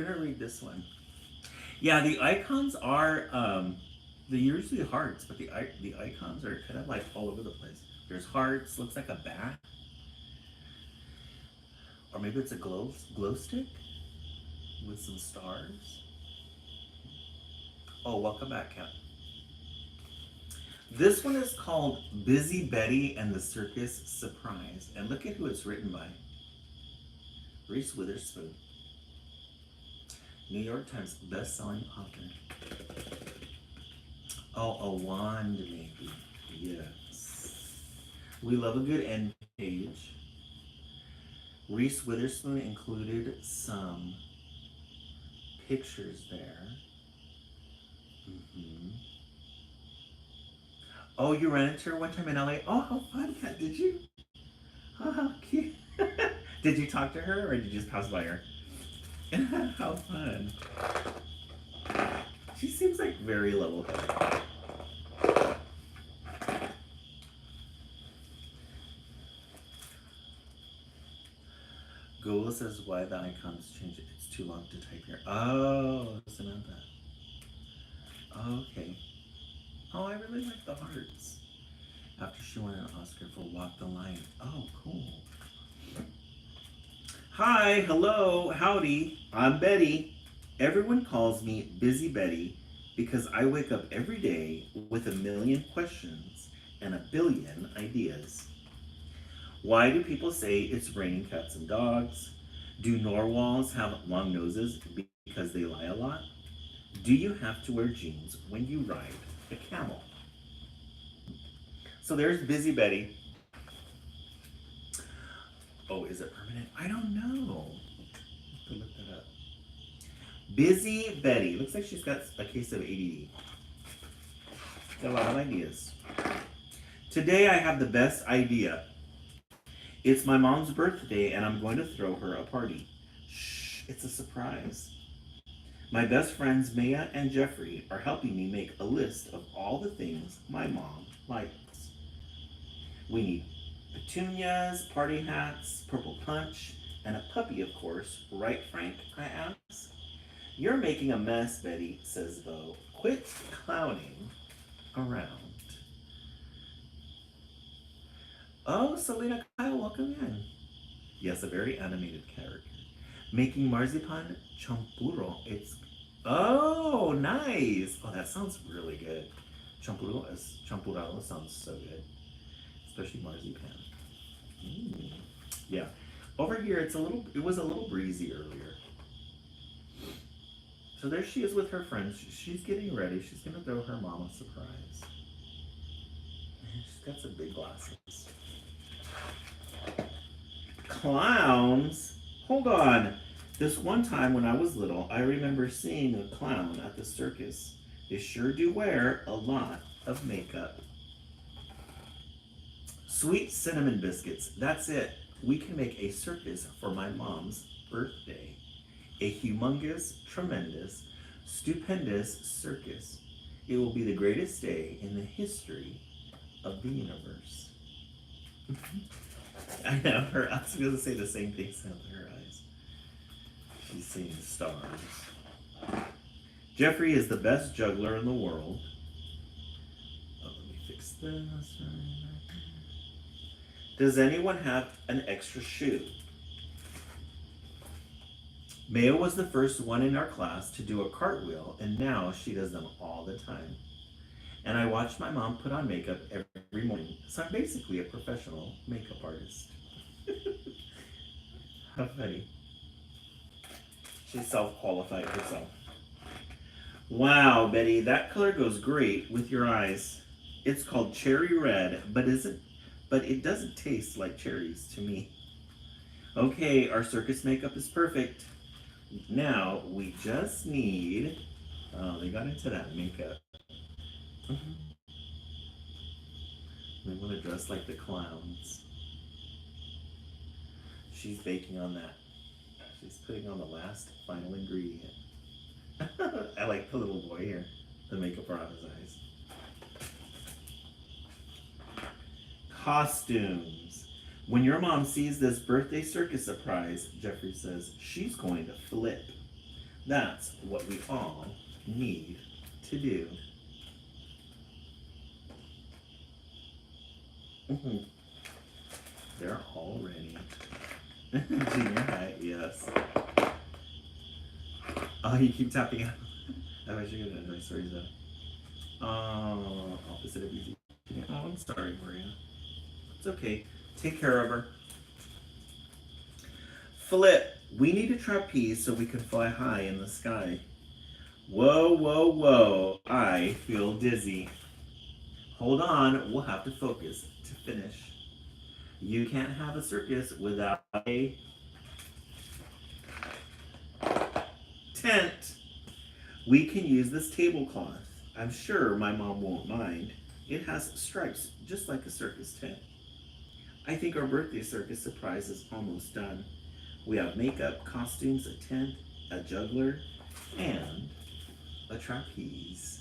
to read this one. Yeah, the icons are, they're usually hearts, but the icons are kind of like all over the place. There's hearts, looks like a bat. Or maybe it's a glow stick with some stars. Oh, welcome back, Kat. This one is called Busy Betty and the Circus Surprise. And look at who it's written by. Reese Witherspoon. New York Times best-selling author. Oh, a wand maybe. Yes. We love a good end page. Reese Witherspoon included some pictures there. Oh, you ran into her one time in LA? Oh, how fun, Kat. Did you? Oh, how cute. Did you talk to her or did you just pass by her? How fun. She seems like very level-headed. Google says why the icons change it. It's too long to type here. Oh, Samantha. Okay. Oh, I really like the hearts. After she won an Oscar for Walk the Line. Oh, cool. Hi, hello, howdy. I'm Betty. Everyone calls me Busy Betty because I wake up every day with a million questions and a billion ideas. Why do people say it's raining cats and dogs? Do narwhals have long noses because they lie a lot? Do you have to wear jeans when you ride a camel? So there's Busy Betty. Oh, is it permanent? I don't know. I have to look that up. Busy Betty. Looks like she's got a case of ADD. Got a lot of ideas. Today I have the best idea. It's my mom's birthday and I'm going to throw her a party. Shh, it's a surprise. My best friends Maya and Jeffrey are helping me make a list of all the things my mom likes. We need petunias, party hats, purple punch, and a puppy, of course. Right, Frank? I ask. You're making a mess, Betty, says Bo. Quit clowning around. Oh, Selena Kyle, welcome in. Yes, a very animated character. Making marzipan champurro. It's oh, nice. Oh, that sounds really good. Champurrado sounds so good, especially marzipan. Yeah. Over here, it was a little breezy earlier. So there she is with her friends. She's getting ready. She's gonna throw her mom a surprise. She's got some big glasses. Clowns? Hold on. This one time when I was little, I remember seeing a clown at the circus. They sure do wear a lot of makeup. Sweet cinnamon biscuits. That's it. We can make a circus for my mom's birthday. A humongous, tremendous, stupendous circus. It will be the greatest day in the history of the universe. I know, I was going to say the same thing with her eyes. She's seeing stars. Jeffrey is the best juggler in the world. Oh, let me fix this. Does anyone have an extra shoe? Maya was the first one in our class to do a cartwheel, and now she does them all the time. And I watch my mom put on makeup every morning, so I'm basically a professional makeup artist. How funny. She self-qualified herself. Wow, Betty, that color goes great with your eyes. It's called cherry red, but it doesn't taste like cherries to me. Okay, our circus makeup is perfect. Now we just need, oh, they got into that makeup. They want to dress like the clowns. She's baking on that. She's putting on the last final ingredient. I like the little boy here, the makeup around his eyes. Costumes. When your mom sees this birthday circus surprise, Jeffrey says, she's going to flip. That's what we all need to do. They're all ready. Junior high, yes. Oh, you keep tapping out. I wish you could enjoy stories though. Oh, opposite of easy. Oh, I'm sorry, Maria. It's okay. Take care of her. Flip. We need a trapeze so we can fly high in the sky. Whoa, whoa, whoa. I feel dizzy. Hold on. We'll have to focus to finish. You can't have a circus without a tent. We can use this tablecloth. I'm sure my mom won't mind. It has stripes just like a circus tent. I think our birthday circus surprise is almost done. We have makeup, costumes, a tent, a juggler, and a trapeze.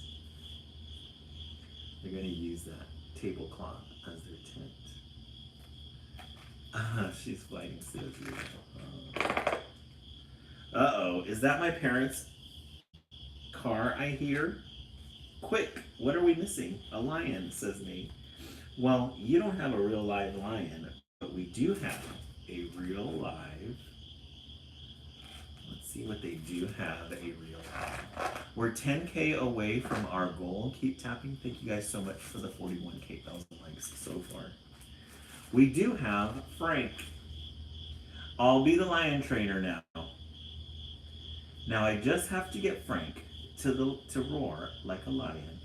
They're going to use that tablecloth as their tent. She's flying Susie. Uh-oh, is that my parents' car I hear? Quick, what are we missing? A lion, says Nate. Well, you don't have a real live lion, but we do have a real live. Let's see what they do have, a real live. We're 10K away from our goal. Keep tapping. Thank you guys so much for the 41K thousand likes so far. We do have Frank. I'll be the lion trainer now. Now I just have to get Frank to roar like a lion.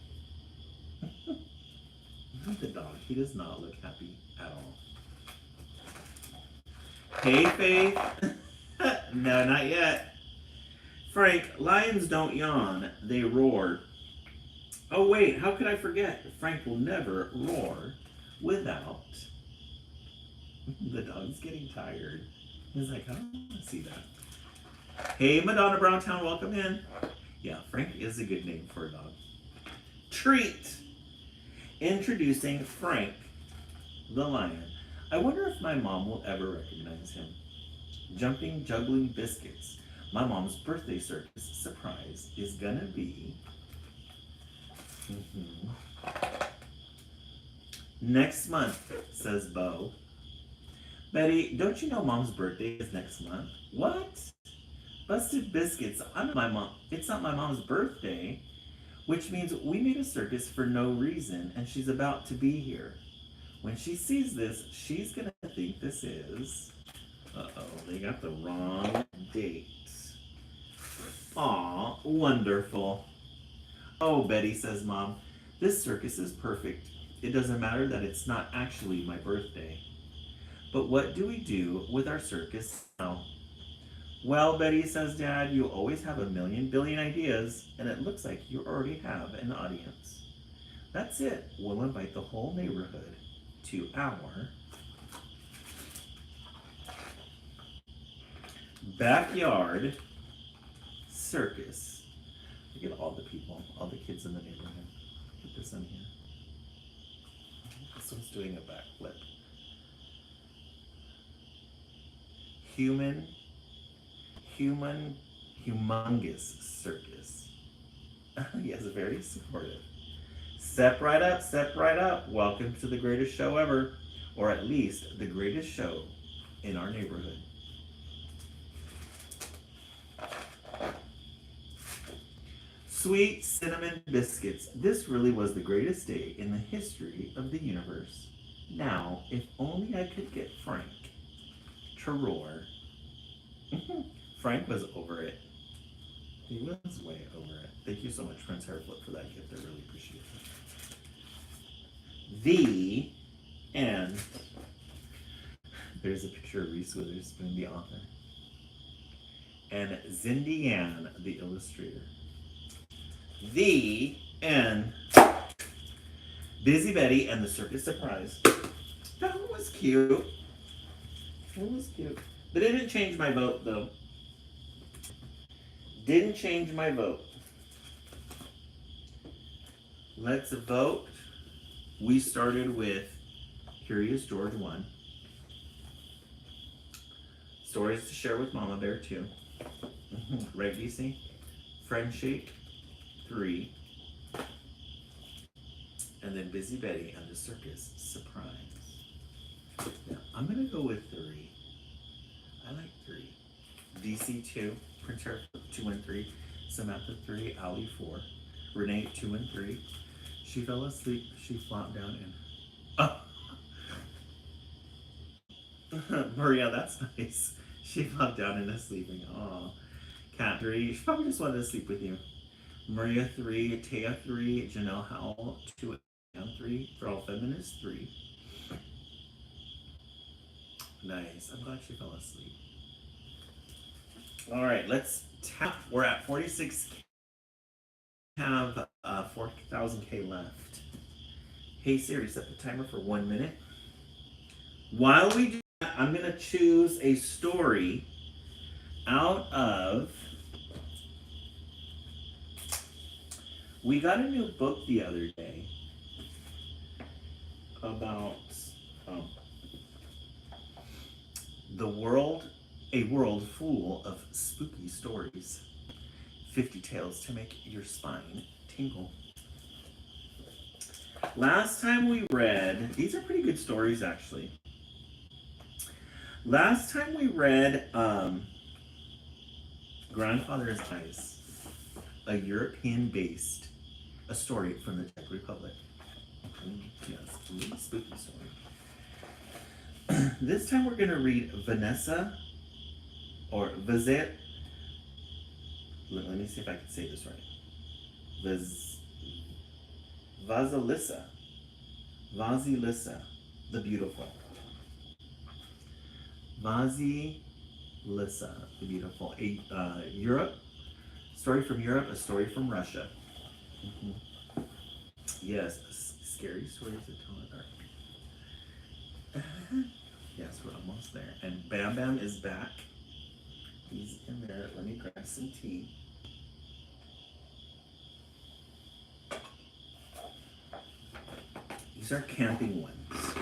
The dog, he does not look happy at all. Hey, Faith. No, not yet. Frank, lions don't yawn, they roar. Oh wait, how could I forget? Frank will never roar without. The dog's getting tired. He's like, I don't want to see that. Hey, Madonna Browntown, welcome in. Yeah, Frank is a good name for a dog. Treat. Introducing Frank the lion. I wonder if my mom will ever recognize him. Jumping, juggling biscuits. My mom's birthday circus surprise is gonna be next month, says Bo. Betty, don't you know mom's birthday is next month? What? Busted biscuits. It's not my mom's birthday, which means we made a circus for no reason, and she's about to be here. When she sees this, she's gonna think this is. Uh-oh, they got the wrong date. Aw, wonderful. Oh, Betty, says Mom, this circus is perfect. It doesn't matter that it's not actually my birthday. But what do we do with our circus now? Well, Betty, says Dad, you always have a million billion ideas, and it looks like you already have an audience. That's it. We'll invite the whole neighborhood to our backyard circus. Look at all the people, all the kids in the neighborhood. Put this in here. This one's doing a backflip. Humongous circus. Yes, very supportive. Step right up, step right up. Welcome to the greatest show ever, or at least the greatest show in our neighborhood. Sweet cinnamon biscuits. This really was the greatest day in the history of the universe. Now, if only I could get Frank to roar. Frank was over it. He was way over it. Thank you so much, Prince Hairflip, for that gift. I really appreciate it. The end. There's a picture of Reese Witherspoon, the author, and Zindy Yan, the illustrator. The end. Busy Betty and the Circus Surprise. That one was cute. That was cute. But it didn't change my vote, though. Didn't change my vote. Let's vote. We started with Curious George 1. Stories to Share with Mama Bear 2. Right, DC? Friendship 3. And then Busy Betty and the Circus Surprise. Now, I'm going to go with 3. I like 3. DC 2. Prince Hairflip 2 and 3. Samantha 3. Allie 4. Renee 2 and 3. She fell asleep. She flopped down and... Oh. Maria, that's nice. She flopped down and is sleeping. Aw. Cat 3. She probably just wanted to sleep with you. Maria 3. Taya 3. Janelle Howell 2 and 3. For All Feminists 3. Nice. I'm glad she fell asleep. All right, let's tap. We're at 46. Have 4,000K left. Hey Siri, set the timer for 1 minute. While we do that, I'm going to choose a story out of... We got a new book the other day about... The world, a world full of spooky stories. 50 tales to make your spine tingle. Last time we read, these are pretty good stories actually. Last time we read Grandfather's Ice, a European-based, a story from the Czech Republic. Yes, really spooky story. This time we're going to read Vanessa, or Vazet. Let me see if I can say this right. Vasilissa. Vasilissa, the Beautiful. Vasilissa, the Beautiful. A story from Europe, a story from Russia. Mm-hmm. Yes, scary stories to tell in the dark. Yes, we're almost there. And Bam Bam is back. He's in there. Let me grab some tea. These are camping ones.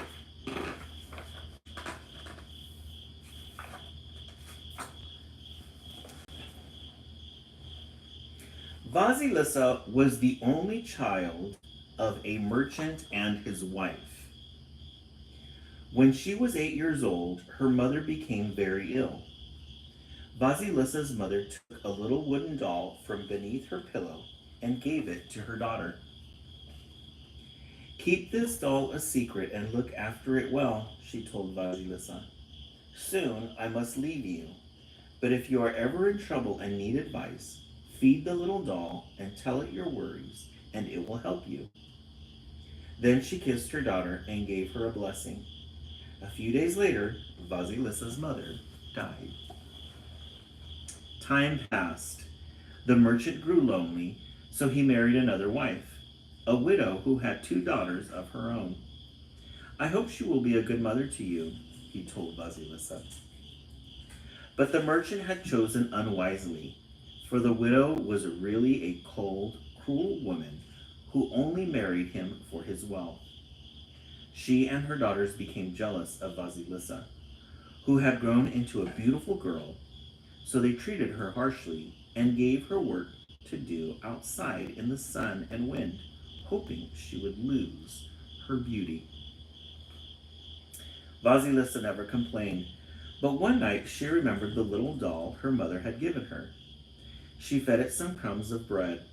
Vasilissa was the only child of a merchant and his wife. When she was 8 years old, her mother became very ill. Vasilissa's mother took a little wooden doll from beneath her pillow and gave it to her daughter. "Keep this doll a secret and look after it well," she told Vasilissa. "Soon I must leave you, but if you are ever in trouble and need advice, feed the little doll and tell it your worries, and it will help you." Then she kissed her daughter and gave her a blessing. A few days later, Vasilissa's mother died. Time passed. The merchant grew lonely, so he married another wife, a widow who had 2 daughters of her own. "I hope she will be a good mother to you," he told Vasilissa. But the merchant had chosen unwisely, for the widow was really a cold, cruel woman who only married him for his wealth. She and her daughters became jealous of Vasilissa, who had grown into a beautiful girl, so they treated her harshly and gave her work to do outside in the sun and wind, hoping she would lose her beauty. Vasilissa never complained, but one night she remembered the little doll her mother had given her. She fed it some crumbs of bread.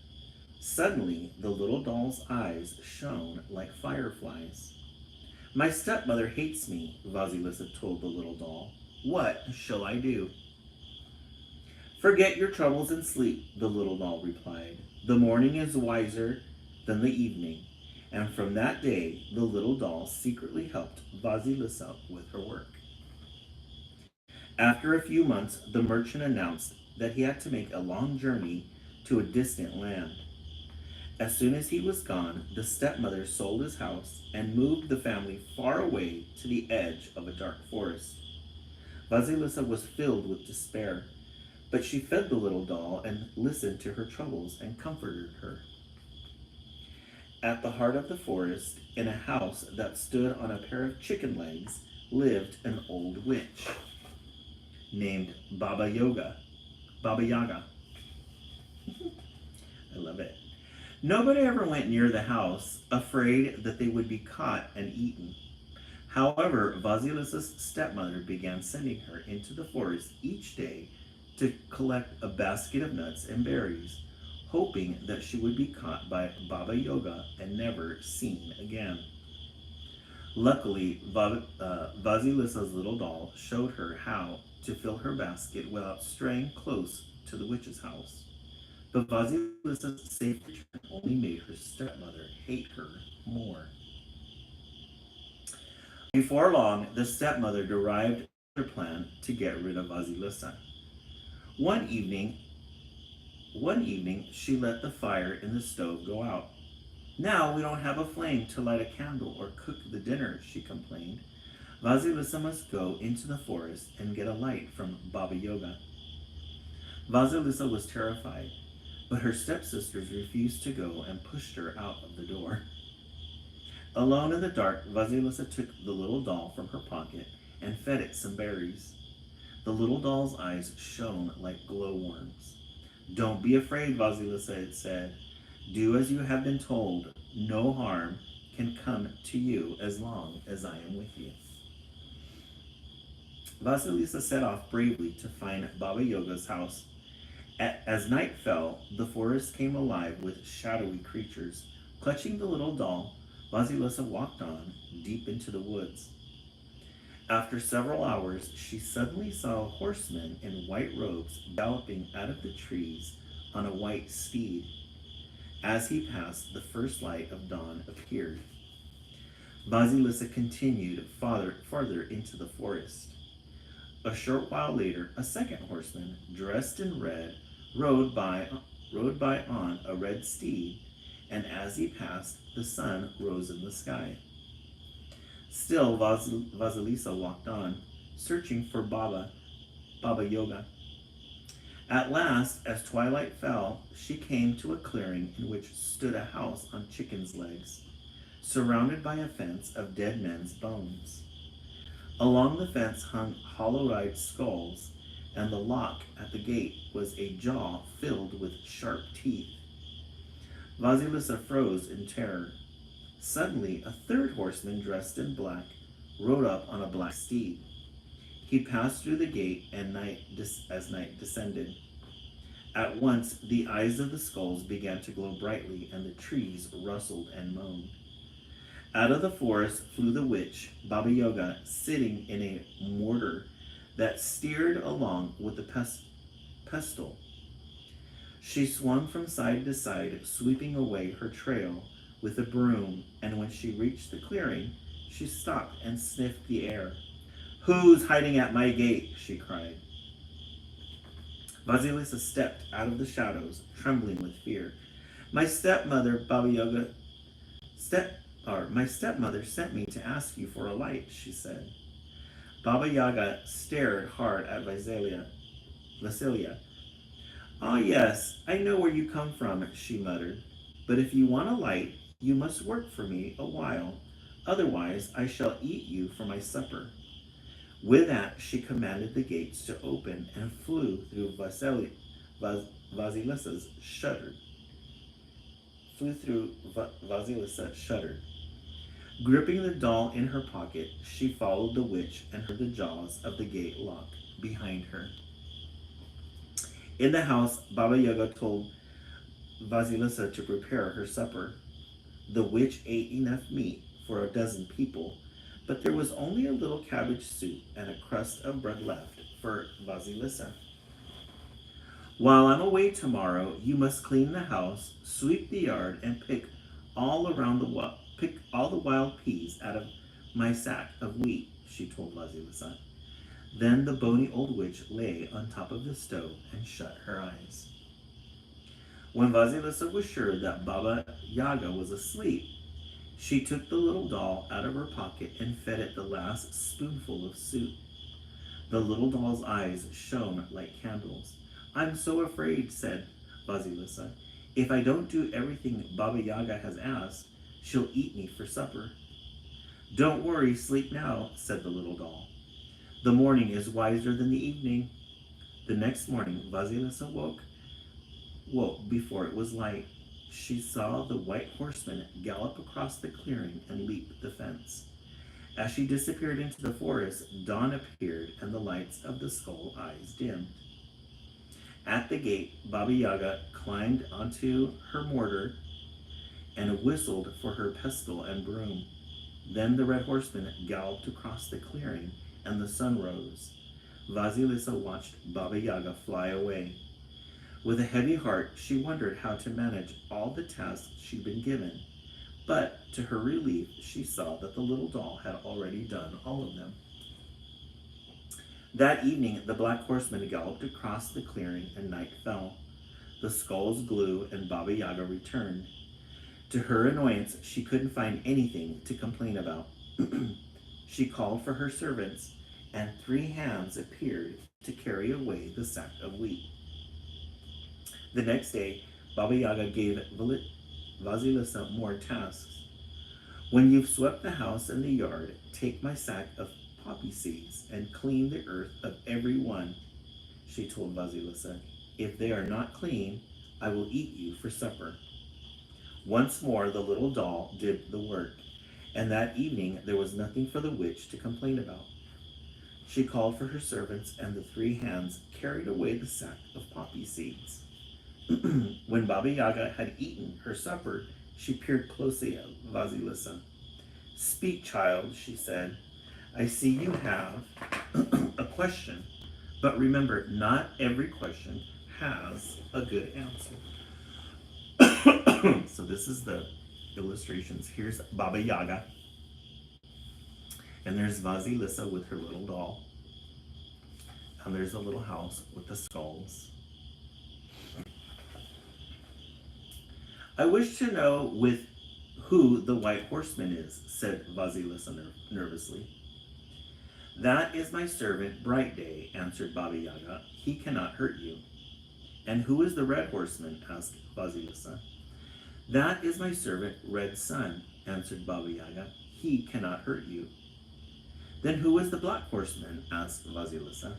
Suddenly, the little doll's eyes shone like fireflies. "My stepmother hates me," Vasilissa told the little doll. "What shall I do?" "Forget your troubles and sleep," the little doll replied. "The morning is wiser than the evening." And from that day, the little doll secretly helped Vasilissa with her work. After a few months, the merchant announced that he had to make a long journey to a distant land. As soon as he was gone, the stepmother sold his house and moved the family far away to the edge of a dark forest. Vasilissa was filled with despair, but she fed the little doll and listened to her troubles and comforted her. At the heart of the forest, in a house that stood on a pair of chicken legs, lived an old witch named Baba Yaga. I love it. Nobody ever went near the house, afraid that they would be caught and eaten. However, Vasilissa's stepmother began sending her into the forest each day to collect a basket of nuts and berries, hoping that she would be caught by Baba Yaga and never seen again. Luckily, Vasilissa's little doll showed her how to fill her basket without straying close to the witch's house. But Vasilissa's safe return only made her stepmother hate her more. Before long, the stepmother derived another plan to get rid of Vasilissa. One evening, she let the fire in the stove go out. "Now we don't have a flame to light a candle or cook the dinner," she complained. "Vasilissa must go into the forest and get a light from Baba Yaga." Vasilissa was terrified, but her stepsisters refused to go and pushed her out of the door. Alone in the dark, Vasilissa took the little doll from her pocket and fed it some berries. The little doll's eyes shone like glowworms. Don't be afraid, Vasilisa, it said. Do as you have been told. No harm can come to you as long as I am with you. Vasilisa set off bravely to find Baba Yaga's house. As night fell, the forest came alive with shadowy creatures. Clutching the little doll, Vasilisa walked on, deep into the woods. After several hours, she suddenly saw a horseman in white robes galloping out of the trees on a white steed. As he passed, the first light of dawn appeared. Vasilisa continued farther into the forest. A short while later, a second horseman, dressed in red, rode by on a red steed, and as he passed, the sun rose in the sky. Still, Vasilisa walked on, searching for Baba Yaga. At last, as twilight fell, she came to a clearing in which stood a house on chicken's legs, surrounded by a fence of dead men's bones. Along the fence hung hollow-eyed skulls, and the lock at the gate was a jaw filled with sharp teeth. Vasilisa froze in terror. Suddenly, a third horseman dressed in black rode up on a black steed. He passed through the gate as night descended. At once, the eyes of the skulls began to glow brightly, and the trees rustled and moaned. Out of the forest flew the witch, Baba Yaga, sitting in a mortar that steered along with the pestle. She swung from side to side, sweeping away her trail with a broom, and when she reached the clearing, she stopped and sniffed the air. "Who's hiding at my gate?" she cried. Vasilisa stepped out of the shadows, trembling with fear. My stepmother sent me to ask you for a light," she said. Baba Yaga stared hard at Vasilia. "Ah, yes, I know where you come from," she muttered. "But if you want a light, you must work for me a while. Otherwise, I shall eat you for my supper." With that, she commanded the gates to open and flew through Vasilisa shuddered. Gripping the doll in her pocket, she followed the witch and heard the jaws of the gate lock behind her. In the house, Baba Yaga told Vasilisa to prepare her supper. The witch ate enough meat for 12 people, but there was only a little cabbage soup and a crust of bread left for Vasilisa. "While I'm away tomorrow, you must clean the house, sweep the yard, and pick all the wild peas out of my sack of wheat," she told Vasilisa. Then the bony old witch lay on top of the stove and shut her eyes. When Vasilisa was sure that Baba Yaga was asleep, she took the little doll out of her pocket and fed it the last spoonful of soup. The little doll's eyes shone like candles. "I'm so afraid," said Vasilisa. "If I don't do everything Baba Yaga has asked, she'll eat me for supper." "Don't worry, sleep now," said the little doll. "The morning is wiser than the evening." The next morning, Vasilisa woke before it was light. She saw the white horseman gallop across the clearing and leap the fence. As she disappeared into the forest, dawn appeared and the lights of the skull eyes dimmed. At the gate, Baba Yaga climbed onto her mortar and whistled for her pestle and broom. Then the red horseman galloped across the clearing and the sun rose. Vasilisa watched Baba Yaga fly away. With a heavy heart, she wondered how to manage all the tasks she'd been given. But to her relief, she saw that the little doll had already done all of them. That evening, the black horseman galloped across the clearing and night fell. The skulls glue and Baba Yaga returned. To her annoyance, she couldn't find anything to complain about. She called for her servants, and 3 hands appeared to carry away the sack of wheat. The next day, Baba Yaga gave Vasilisa more tasks. "When you've swept the house and the yard, take my sack of poppy seeds and clean the earth of every one, she told Vasilisa. If they are not clean, I will eat you for supper. Once more the little doll did the work, and that evening there was nothing for the witch to complain about. She called for her servants, and the three hands carried away the sack of poppy seeds. When Baba Yaga had eaten her supper, she peered closely at Vasilisa. Speak, child, she said. I see you have a question, but remember, not every question has a good answer. So this is the illustrations. Here's Baba Yaga, and there's Vasilisa with her little doll, and there's a little house with the skulls. I wish to know with who the white horseman is, said Vasilisa nervously. That is my servant Bright Day, answered Baba Yaga. He cannot hurt you. And who is the red horseman? Asked Vasilisa. That is my servant Red Sun, answered Baba Yaga. He cannot hurt you. Then who is the black horseman? Asked Vasilisa.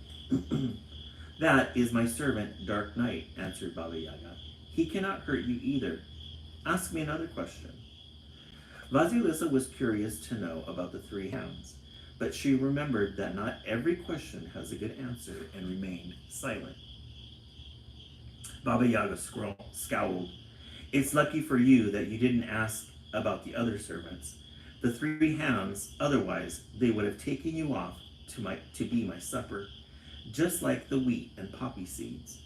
That is my servant Dark Night, answered Baba Yaga. He cannot hurt you either. Ask me another question. Vasilisa was curious to know about the three hands, but she remembered that not every question has a good answer and remained silent. Baba Yaga scowled. It's lucky for you that you didn't ask about the other servants. The three hands, otherwise they would have taken you off to be my supper, just like the wheat and poppy seeds.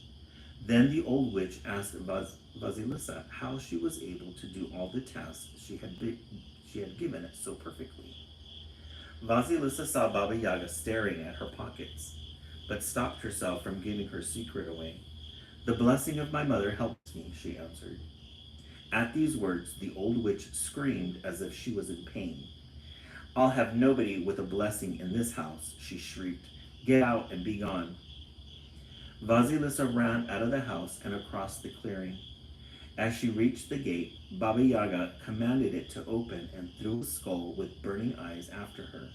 Then the old witch asked Vasilisa how she was able to do all the tasks she had given it so perfectly. Vasilisa saw Baba Yaga staring at her pockets, but stopped herself from giving her secret away. The blessing of my mother helps me, she answered. At these words, the old witch screamed as if she was in pain. I'll have nobody with a blessing in this house, she shrieked. Get out and be gone. Vasilisa ran out of the house and across the clearing. As she reached the gate, Baba Yaga commanded it to open and threw a skull with burning eyes after her.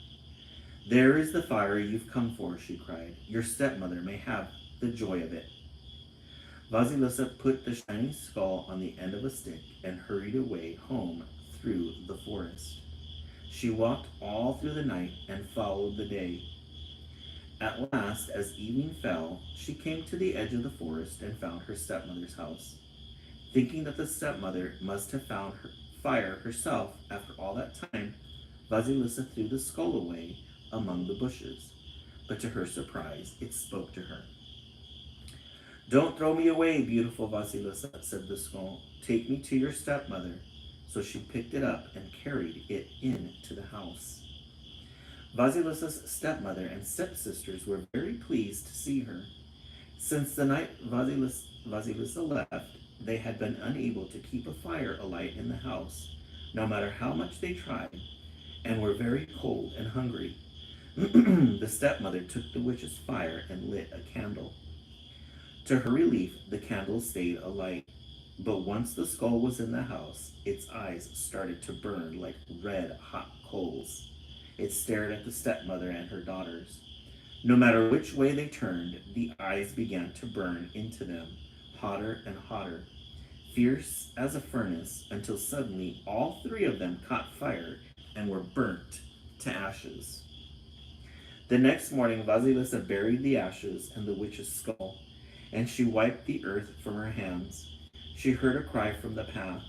There is the fire you've come for, she cried. Your stepmother may have the joy of it. Vasilisa put the shining skull on the end of a stick and hurried away home through the forest. She walked all through the night and followed the day. At last, as evening fell, she came to the edge of the forest and found her stepmother's house. Thinking that the stepmother must have found her fire herself after all that time, Vasilisa threw the skull away among the bushes. But to her surprise, it spoke to her. Don't throw me away, beautiful Vasilisa, said the skull. Take me to your stepmother. So she picked it up and carried it into the house. Vasilisa's stepmother and stepsisters were very pleased to see her. Since the night Vasilisa left, they had been unable to keep a fire alight in the house, no matter how much they tried, and were very cold and hungry. The stepmother took the witch's fire and lit a candle. To her relief, the candle stayed alight, but once the skull was in the house, its eyes started to burn like red hot coals. It stared at the stepmother and her daughters. No matter which way they turned, the eyes began to burn into them, hotter and hotter, fierce as a furnace, until suddenly all three of them caught fire and were burnt to ashes. The next morning, Vasilisa buried the ashes and the witch's skull, and she wiped the earth from her hands. She heard a cry from the path.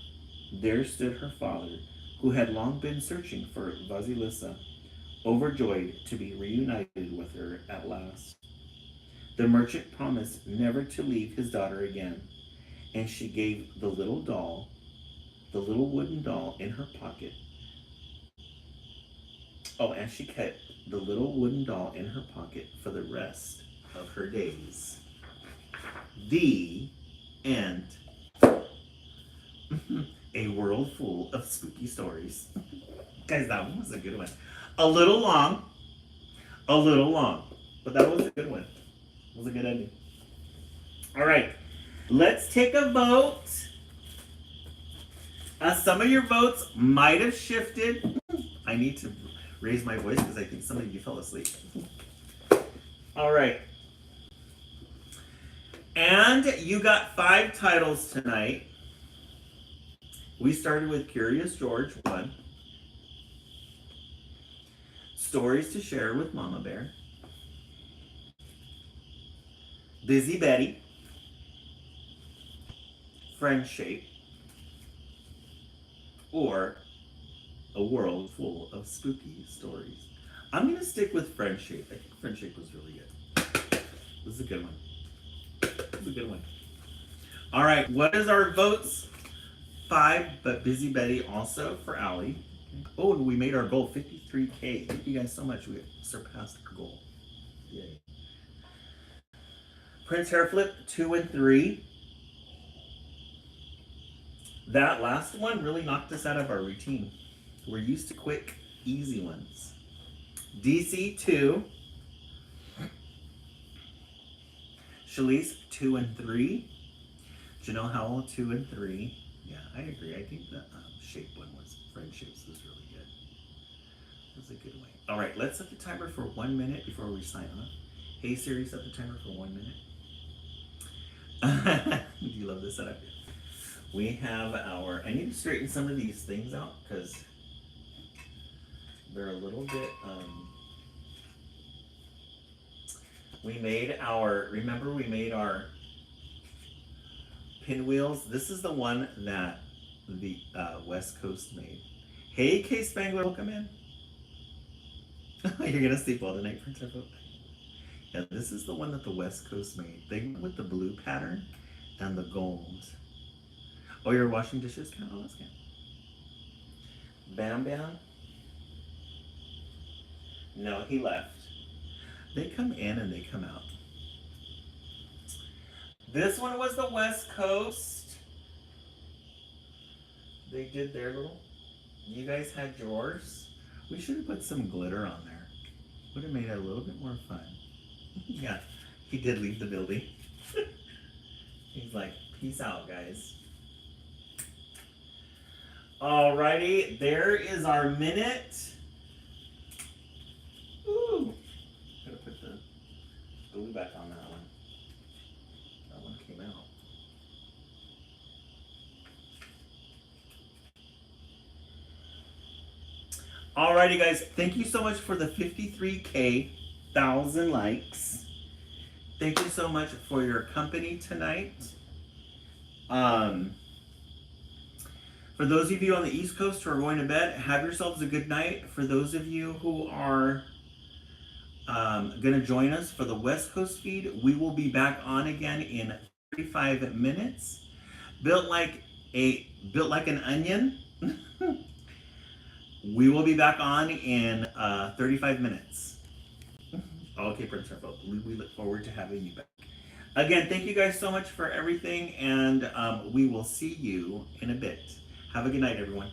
There stood her father, who had long been searching for Vasilisa, overjoyed to be reunited with her at last. The merchant promised never to leave his daughter again, and she gave the little wooden doll in her pocket. Oh, and she kept the little wooden doll in her pocket for the rest of her days. The end. A world full of spooky stories. Guys, that one was a good one. A little long, but that was a good one. It was a good ending. All right, let's take a vote. Some of your votes might have shifted. I need to raise my voice because I think some of you fell asleep. All right. And you got 5 titles tonight. We started with Curious George 1. Stories to Share with Mama Bear. Busy Betty. Friendship. Or A World Full of Spooky Stories. I'm going to stick with Friendship. I think Friendship was really good. This is a good one. This is a good one. All right, what is our votes? 5, but Busy Betty also for Allie. Oh, we made our goal 53K. Thank you guys so much. We surpassed our goal. Yay. Prince Hairflip 2 and 3. That last one really knocked us out of our routine. We're used to quick, easy ones. DC 2. Shalise 2 and 3. Janelle Howell 2 and 3. Yeah, I agree. I think the shape one was Friendships was really good. It was a good way. All right, let's set the timer for 1 minute before we sign off. Hey Siri, set the timer for 1 minute. Do you love this setup? We have our, I need to straighten some of these things out because they're a little bit, we made our, remember we made our pinwheels? This is the one that the West Coast made. Hey K Spangler, welcome in. You're gonna sleep well tonight, Prince Harpo? Yeah, this is the one that the West Coast made. They went with the blue pattern and the gold. Oh, you're washing dishes? Oh, that's good. Bam Bam? No, he left. They come in and they come out. This one was the West Coast. They did their little, you guys had yours. We should have put some glitter on there. Would have made it a little bit more fun. Yeah, he did leave the building. He's like, peace out, guys. Alrighty, there is our minute. Ooh, gotta put the glue back on that one. That one came out. Alrighty, guys, thank you so much for the 53K 1,000 likes. Thank you so much for your company tonight. For those of you on the East Coast who are going to bed, have yourselves a good night. For those of you who are going to join us for the West Coast feed, we will be back on again in 35 minutes. Built like an onion. We will be back on in 35 minutes. Okay, Prince Harpo, we look forward to having you back. Again, thank you guys so much for everything, and we will see you in a bit. Have a good night, everyone.